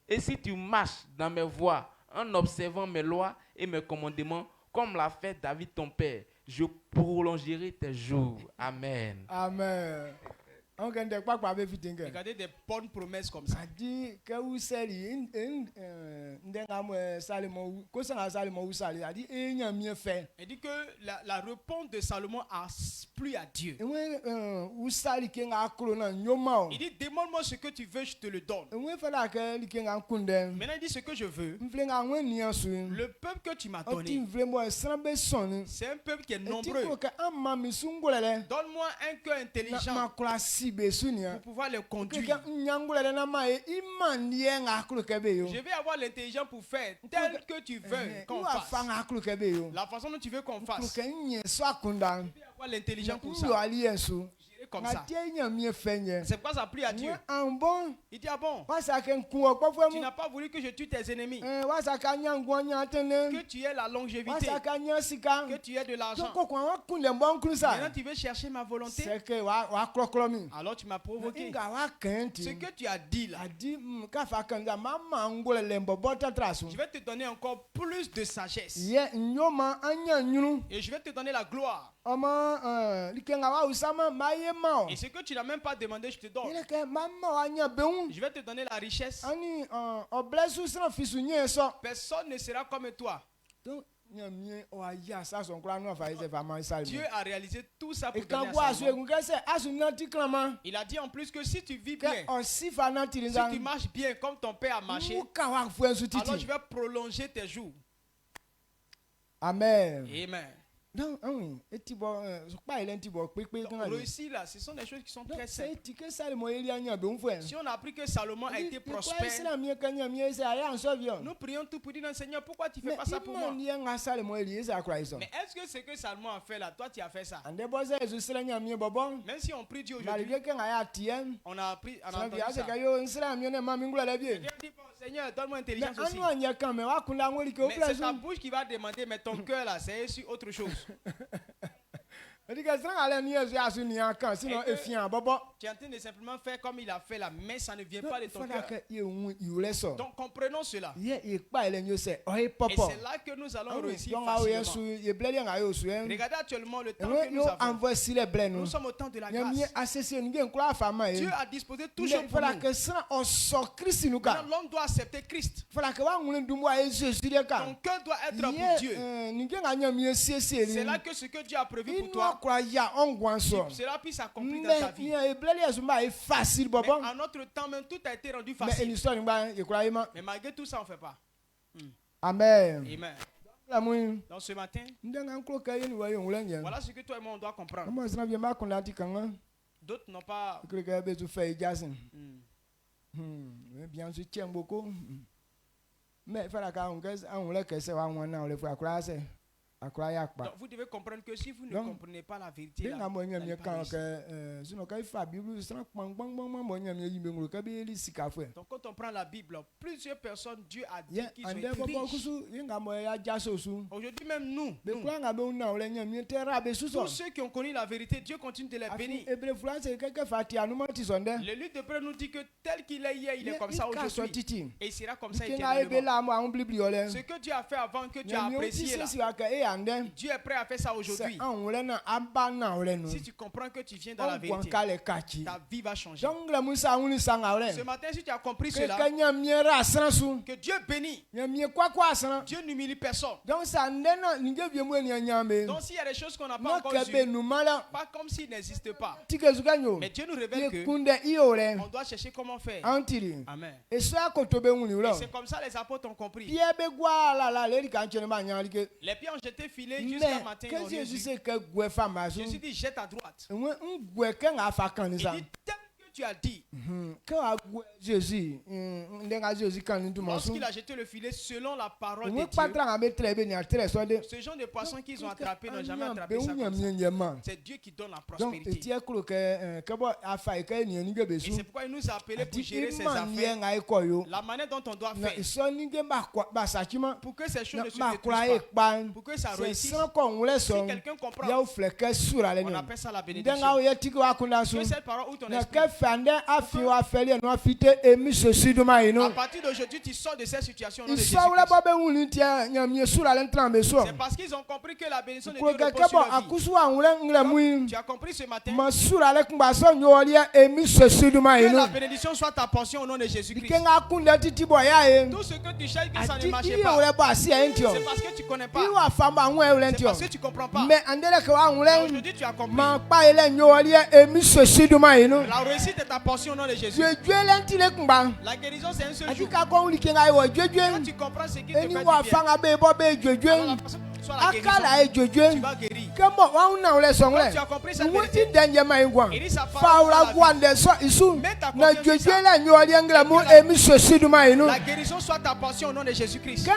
Et si tu marches dans mes voies en observant mes lois et mes commandements, comme l'a fait David ton père, je prolongerai tes jours. Amen. Amen. Regardez des bonnes promesses comme ça. Il dit que la réponse de Salomon a plu à Dieu. Il dit, demande-moi ce que tu veux, je te le donne. Maintenant il dit ce que je veux. Le peuple que tu m'as donné, c'est un peuple qui est nombreux. Donne-moi un cœur intelligent pour pouvoir les conduire. Je vais avoir l'intelligence pour faire tel que tu veux qu'on fasse. La façon dont tu veux qu'on fasse. Je vais avoir l'intelligence pour ça. J'irai comme ça. C'est pourquoi ça prie à Dieu. Il dit, ah bon, tu n'as pas voulu que je tue tes ennemis, que tu aies la longévité, que tu aies de l'argent. Maintenant tu veux chercher ma volonté. Alors tu m'as provoqué. Ce que tu as dit là, je vais te donner encore plus de sagesse. Et je vais te donner la gloire. Et ce que tu n'as même pas demandé, je te donne. Je vais te donner la richesse. Personne ne sera comme toi. Dieu a réalisé tout ça pour donner à Salomon. Il a dit en plus que si tu vis bien, si tu marches bien comme ton père a marché, alors je vais prolonger tes jours. Amen. Amen. Donc, ici là, ce sont des choses qui sont très simples. Si on a appris que Salomon a été prospère, nous prions tout pour dire, Seigneur, pourquoi tu ne fais pas ça pour moi? Mais est-ce que ce que Salomon a fait là, toi tu as fait ça? Même si on prie Dieu aujourd'hui, on a appris à entendre ça. Seigneur, donne-moi intelligence aussi. Mais c'est ta bouche qui va demander, mais ton cœur là, c'est sur autre chose. Tu es en train de simplement faire comme il a fait là, mais ça ne vient pas de ton cœur. Donc comprenons cela. Et c'est là que nous allons réussir facilement. Regardez actuellement le temps que nous avons. Nous sommes au temps de la grâce. Dieu a disposé tout chose pour nous. Maintenant, l'homme doit accepter Christ. Ton cœur doit être pour Dieu. C'est là que ce que Dieu a prévu pour toi, cela puisse s'accomplir dans ta vie. Mais en notre temps, même tout a été rendu facile. Mais malgré tout ça, on ne fait pas. Amen. Amen. Donc ce matin, voilà ce que toi et moi on doit comprendre. D'autres n'ont pas. Donc vous devez comprendre que si vous ne comprenez pas la vérité, là, donc quand on prend la Bible, plusieurs personnes, Dieu a dit qu'ils ont été riches. Aujourd'hui même nous, tous ceux qui ont connu la vérité, Dieu continue de les bénir. Le livre de Hébreux nous dit que tel qu'il est hier, il est comme ça aujourd'hui. Et il sera comme ça éternellement. Ce que Dieu a fait avant, que tu as apprécié là, Dieu est prêt à faire ça aujourd'hui. Si tu comprends que tu viens dans la vérité, ta vie va changer. Ce matin, si tu as compris cela, que Dieu bénit, Dieu n'humilie personne. Donc s'il y a des choses qu'on n'a pas encore vues, pas comme s'il n'existe pas. Mais Dieu nous révèle que on doit chercher comment faire. Amen. Et c'est comme ça les apôtres ont compris. Les pieds ont jeté filet jusqu'à matin. Jésus dit jette à droite. Il dit tel que tu as dit. Lorsqu'il a jeté le filet selon la parole de Dieu, ce genre de poissons qu'ils ont attrapé n'ont jamais attrapé ça comme ça. C'est Dieu qui donne la prospérité. Et c'est pourquoi il nous a appelés pour gérer ses affaires, la manière dont on doit faire, pour que ces choses ne se détruisent pas, pour que ça réussisse. Si quelqu'un comprend, on appelle ça la bénédiction. Que cette parole ou ton esprit, à partir d'aujourd'hui, tu sors de cette situation. C'est parce qu'ils ont compris que la bénédiction de Dieu repose sur leur vie. Tu as compris ce matin que la bénédiction soit ta portion au nom de Jésus-Christ. Tout ce que tu cherches, que ça ne marche pas, c'est parce que tu ne connais pas. C'est parce que tu ne comprends pas. Mais aujourd'hui, tu as compris. La réussite est ta portion au nom de Jésus. La guérison, c'est un seul jour. Quand tu comprends ce qui te fait du bien, soit la guérison, tu vas guérir. Quand tu as compris cette vérité, il dit sa parole soit la vie. Mets ta confiance en ça. La guérison soit ta portion au nom de Jésus-Christ.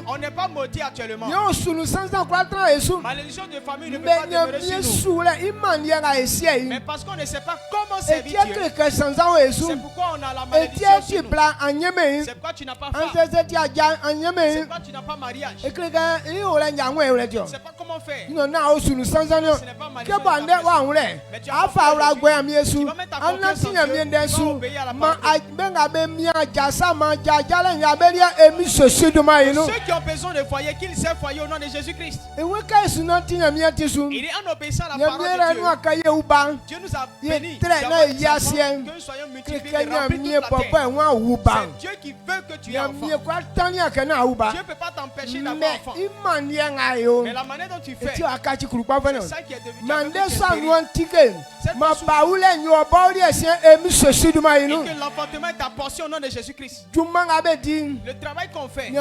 On n'est pas maudit actuellement. Malédiction de famille ne peut pas demeurer sur nous. Mais parce qu'on ne sait pas comment servir Dieu, c'est pourquoi on a la malédiction sur nous. C'est pourquoi tu n'as pas femme. C'est pourquoi tu n'as pas mariage. Tu ne sais pas comment faire. Ce n'est pas malédiction de ta personne. Mais tu as pas. Tu vas mettre ta confiance en Dieu. Tu vas obéir à la parole. Ceux qui ont besoin de foyer, qu'ils aient foyer au nom de Jésus-Christ. Il est en obéissant à la parole de Dieu. Dieu nous a bénis que nous soyons multipliés et remplis toute la terre. C'est Dieu qui veut que tu aies enfant. Dieu ne peut pas t'empêcher d'avoir enfant. Mais la manière dont tu fais, c'est ça qui est devenu et que l'enfantement est ta portion au nom de Jésus-Christ. Le travail qu'on fait,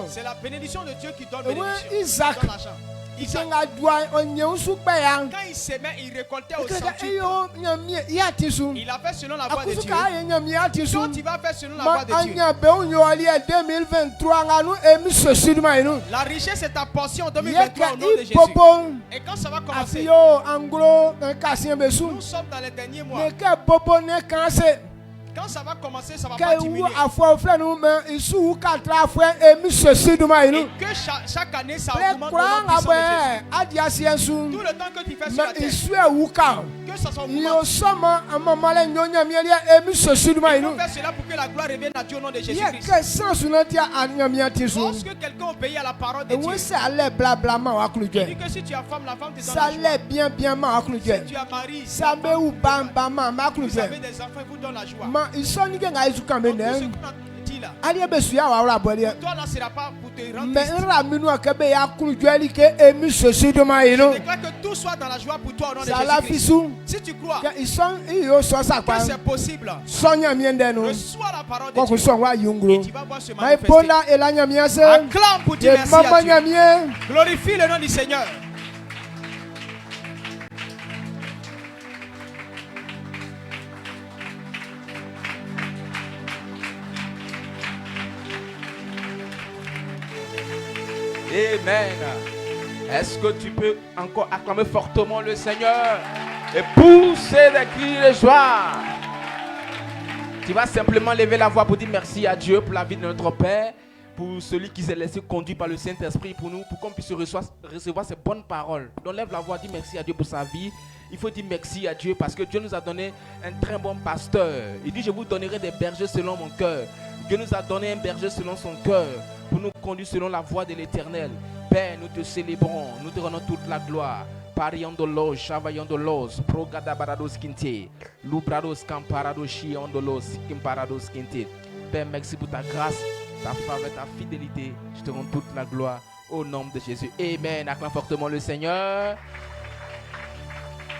c'est la bénédiction de Dieu qui donne bénédiction, qui donne l'argent. Isaac, quand il s'aimait, il récoltait au centuple. Il a fait selon la voie de Dieu. Toi, tu vas faire selon la voie de Dieu. La richesse est ta portion en 2023 au nom de Jésus. Et quand ça va commencer, nous sommes dans les derniers mois. Quand ça va commencer, ça va pas diminuer. Et que chaque année, ça augmente au nom de Jésus. Tout le temps que tu fais sur la terre, que ça soit augmente. Il faut faire cela pour que la gloire revienne à Dieu au nom de Jésus-Christ. Lorsque quelqu'un obéit à la parole de Dieu, il dit que si tu as femme, la femme te donne la joie. Si tu as mari, vous avez des enfants, ils vous donnent la joie. Donc, tout ce qu'on dit là, toi, là, sera pas pour te rendre triste. Je déclare que tout soit dans la joie pour toi au nom de Jésus-Christ. Si tu crois que c'est possible, reçois la parole de Dieu et tu vas voir se manifester. Acclame pour dire merci à Dieu. Glorifie le nom du Seigneur. Amen. Est-ce que tu peux encore acclamer fortement le Seigneur et pousser des cris de joie? Tu vas simplement lever la voix pour dire merci à Dieu pour la vie de notre Père, pour celui qui s'est laissé conduire par le Saint-Esprit pour nous, pour qu'on puisse recevoir ces bonnes paroles. Donc lève la voix, dis merci à Dieu pour sa vie. Il faut dire merci à Dieu parce que Dieu nous a donné un très bon pasteur. Il dit, je vous donnerai des bergers selon mon cœur. Dieu nous a donné un berger selon son cœur pour nous conduire selon la voie de l'Éternel. Père, nous te célébrons, nous te rendons toute la gloire. Pariandolos, Chavayandolos, Progadabarados Kinte, Lubrados Camparados Chiandolos, Kimparados Kinte. Père, merci pour ta grâce, ta faveur, ta fidélité. Je te rends toute la gloire au nom de Jésus. Amen. Acclame fortement le Seigneur.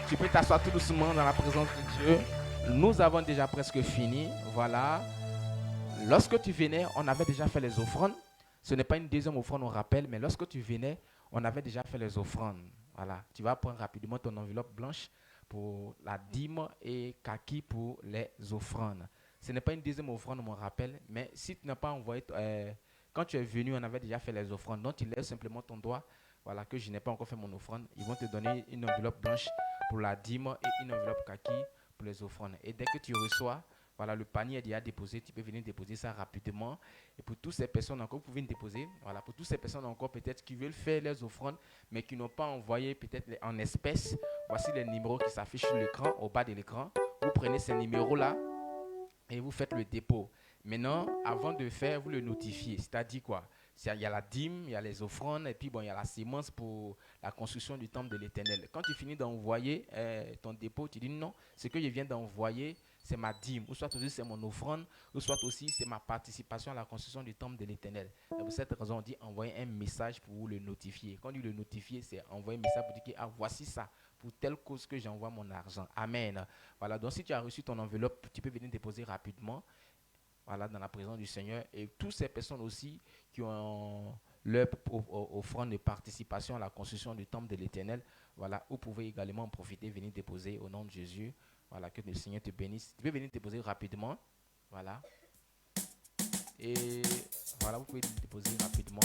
Tu peux t'asseoir tout doucement dans la présence de Dieu. Nous avons déjà presque fini. Voilà. Lorsque tu venais, on avait déjà fait les offrandes. Ce n'est pas une deuxième offrande, on rappelle, mais lorsque tu venais, on avait déjà fait les offrandes. Voilà. Tu vas prendre rapidement ton enveloppe blanche pour la dîme et kaki pour les offrandes. Ce n'est pas une deuxième offrande, on rappelle, mais si tu n'as pas envoyé, quand tu es venu, on avait déjà fait les offrandes. Donc, tu lèves simplement ton doigt. Voilà, que je n'ai pas encore fait mon offrande. Ils vont te donner une enveloppe blanche pour la dîme et une enveloppe kaki pour les offrandes. Et dès que tu reçois, voilà, le panier est déjà déposé. Tu peux venir déposer ça rapidement. Et pour toutes ces personnes encore, vous pouvez déposer. Voilà, pour toutes ces personnes encore peut-être qui veulent faire les offrandes, mais qui n'ont pas envoyé peut-être en espèces. Voici les numéros qui s'affichent sur l'écran, au bas de l'écran. Vous prenez ces numéros-là et vous faites le dépôt. Maintenant, avant de faire, vous le notifiez. C'est-à-dire quoi? Il y a la dîme, il y a les offrandes, et puis bon, il y a la sémence pour la construction du temple de l'Éternel. Quand tu finis d'envoyer ton dépôt, tu dis non, ce que je viens d'envoyer, c'est ma dîme, ou soit aussi c'est mon offrande, ou soit aussi c'est ma participation à la construction du temple de l'Éternel. Et pour cette raison, on dit envoyer un message pour vous le notifier. Quand on dit le notifier, c'est envoyer un message pour dire que ah, voici ça, pour telle cause que j'envoie mon argent. Amen. Voilà, donc si tu as reçu ton enveloppe, tu peux venir déposer rapidement. voilà, dans la présence du Seigneur. Et toutes ces personnes aussi qui ont leur offrande de participation à la construction du temple de l'Éternel, voilà, vous pouvez également en profiter, venir déposer au nom de Jésus. Voilà, que le Seigneur te bénisse. Tu peux venir déposer rapidement. Voilà. Et voilà, vous pouvez déposer rapidement.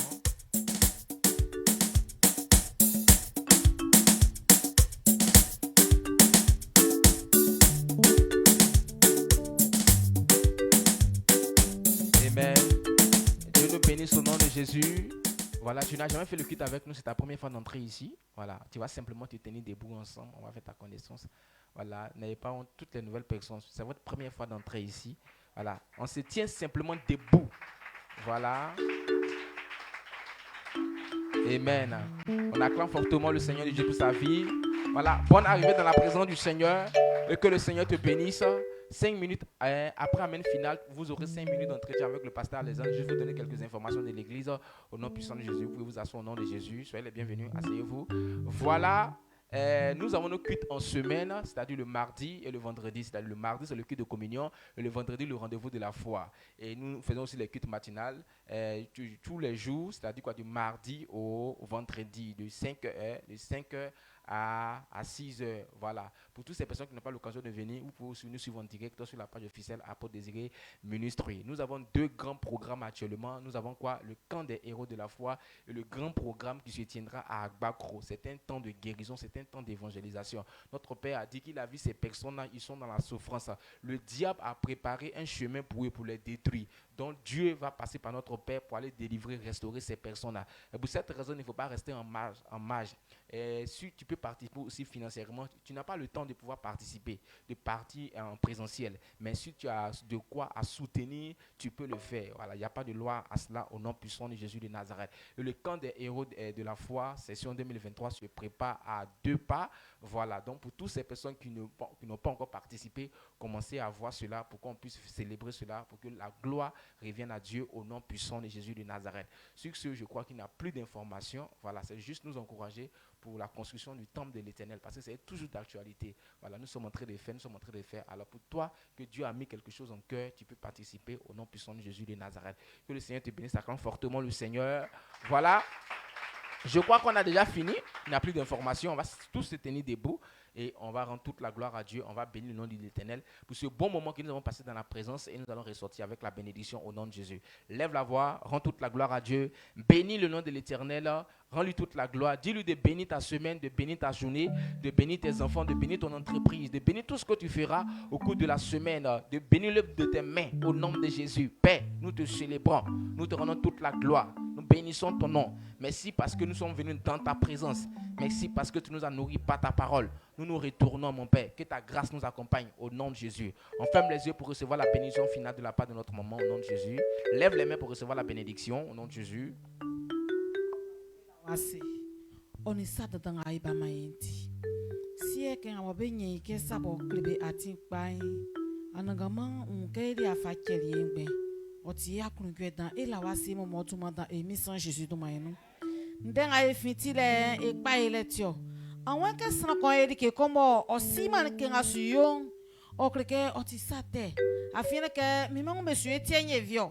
Amen. Dieu nous bénisse au nom de Jésus. Voilà, tu n'as jamais fait le culte avec nous, c'est ta première fois d'entrer ici. Voilà, tu vas simplement te tenir debout ensemble, on va faire ta connaissance. Voilà, n'ayez pas honte, toutes les nouvelles personnes, c'est votre première fois d'entrer ici. Voilà, on se tient simplement debout. Voilà. Amen. On acclame fortement le Seigneur de Dieu pour sa vie. Voilà, bonne arrivée dans la présence du Seigneur et que le Seigneur te bénisse. 5 minutes après Amen final, vous aurez 5 minutes d'entretien avec le pasteur Alexandre. Je vais vous donner quelques informations de l'église au nom puissant de Jésus. Vous pouvez vous asseoir au nom de Jésus. Soyez les bienvenus, asseyez-vous. Voilà, nous avons nos cultes en semaine, c'est-à-dire le mardi et le vendredi. C'est-à-dire le mardi, c'est le culte de communion et le vendredi, le rendez-vous de la foi. Et nous faisons aussi les cultes matinales tous les jours, c'est-à-dire quoi, du mardi au vendredi, de 5h à 6 heures. Voilà. Pour toutes ces personnes qui n'ont pas l'occasion de venir, vous pouvez aussi nous suivre en direct sur la page officielle Apôtre Désiré Ministry. Nous avons 2 grands programmes actuellement. Nous avons quoi? Le camp des héros de la foi et le grand programme qui se tiendra à Agbakro. C'est un temps de guérison, c'est un temps d'évangélisation. Notre Père a dit qu'il a vu ces personnes-là, ils sont dans la souffrance. Le diable a préparé un chemin pour eux, pour les détruire. Donc Dieu va passer par notre Père pour aller délivrer, restaurer ces personnes-là. Et pour cette raison, il ne faut pas rester en marge. Et si tu peux participer aussi financièrement, tu n'as pas le temps de pouvoir participer, de partir en présentiel. Mais si tu as de quoi à soutenir, tu peux le faire. Voilà, il n'y a pas de loi à cela au nom puissant de Jésus de Nazareth. Et le camp des héros de la foi, session 2023, se prépare à 2 pas. Voilà, donc pour toutes ces personnes qui n'ont pas encore participé, commencez à voir cela pour qu'on puisse célébrer cela, pour que la gloire revienne à Dieu au nom puissant de Jésus de Nazareth. Sur ce, je crois qu'il n'y a plus d'informations. Voilà, c'est juste nous encourager pour la construction du temple de l'Éternel, parce que c'est toujours d'actualité. Voilà, nous sommes en train de faire, Alors pour toi, que Dieu a mis quelque chose en cœur, tu peux participer au nom puissant de Jésus de Nazareth. Que le Seigneur te bénisse, acclame fortement le Seigneur. Voilà. Je crois qu'on a déjà fini. Il n'y a plus d'informations. On va tous se tenir debout et on va rendre toute la gloire à Dieu. On va bénir le nom de l'Éternel pour ce bon moment que nous avons passé dans la présence et nous allons ressortir avec la bénédiction au nom de Jésus. Lève la voix, rends toute la gloire à Dieu. Bénis le nom de l'Éternel. Rends-lui toute la gloire. Dis-lui de bénir ta semaine, de bénir ta journée, de bénir tes enfants, de bénir ton entreprise, de bénir tout ce que tu feras au cours de la semaine, de bénir l'œuvre de tes mains au nom de Jésus. Père, nous te célébrons. Nous te rendons toute la gloire. Nous bénissons ton nom. Merci parce que nous sommes venus dans ta présence. Merci parce que tu nous as nourris par ta parole. Nous nous retournons, mon Père. Que ta grâce nous accompagne au nom de Jésus. On ferme les yeux pour recevoir la bénédiction finale de la part de notre maman au nom de Jésus. Lève les mains pour recevoir la bénédiction au nom de Jésus. On est ça dans la Bible maïnti. Si quelqu'un a besoin que ça va cluber à t'impai, anagama on kéré à faire quelque chose. On t'y a connu dans et la voici mon mot tout dans émission Jésus de maïnou. N'denga efiti le e pa ele tio. Anwen que ça qu'on est que comme aussi man que a suyon. O creke o ti sate. Afin que mi mon monsieur Etienne vieux.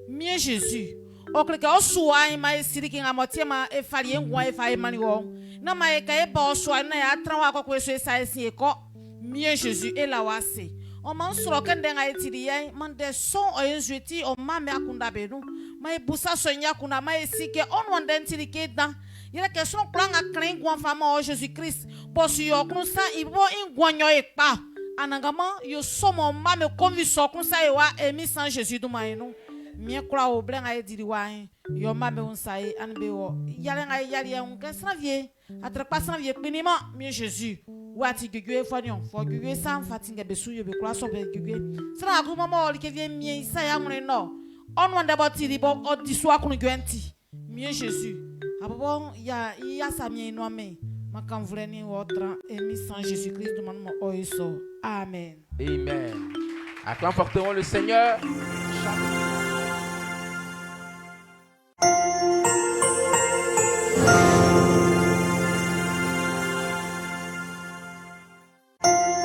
Mieux Jésus. O creke o soa ma esiri que a moitié ma e falien gwa e fa mani wo. Na ma e ka e ba o soa na ya tran wa ko ko so sa esi e ko. Mieux Jésus et la wase. O man suro que n'denga etiriye man de son o enjuti o ma me akunda benu. Mais busa sonya kuna mais si que on wandentiri que dans il a question plan a craint gwan fama o Jésus Christ pour si yo kun sa ibo in gwanyo e pa anangama yo somo ma me conviction kun sa e wa emi sans Jésus do mainu mi kura o blen a ediri wa yo ma me un sai anbe o yale nga yale un que sanvier atra pas sanvier pinima mi Jésus wati gugue fanion fo gugue sans fatinga besu yo be kura so be gugue sra ku mama o li ke vient mi sa ya mun no on wanda batiri bo o diswa kunu gwenti mieux Jésus ababo ya sa mien no me makam vreni outra émission Jésus Christ demande mo oiso amen. Amen. Acclame fortement le Seigneur.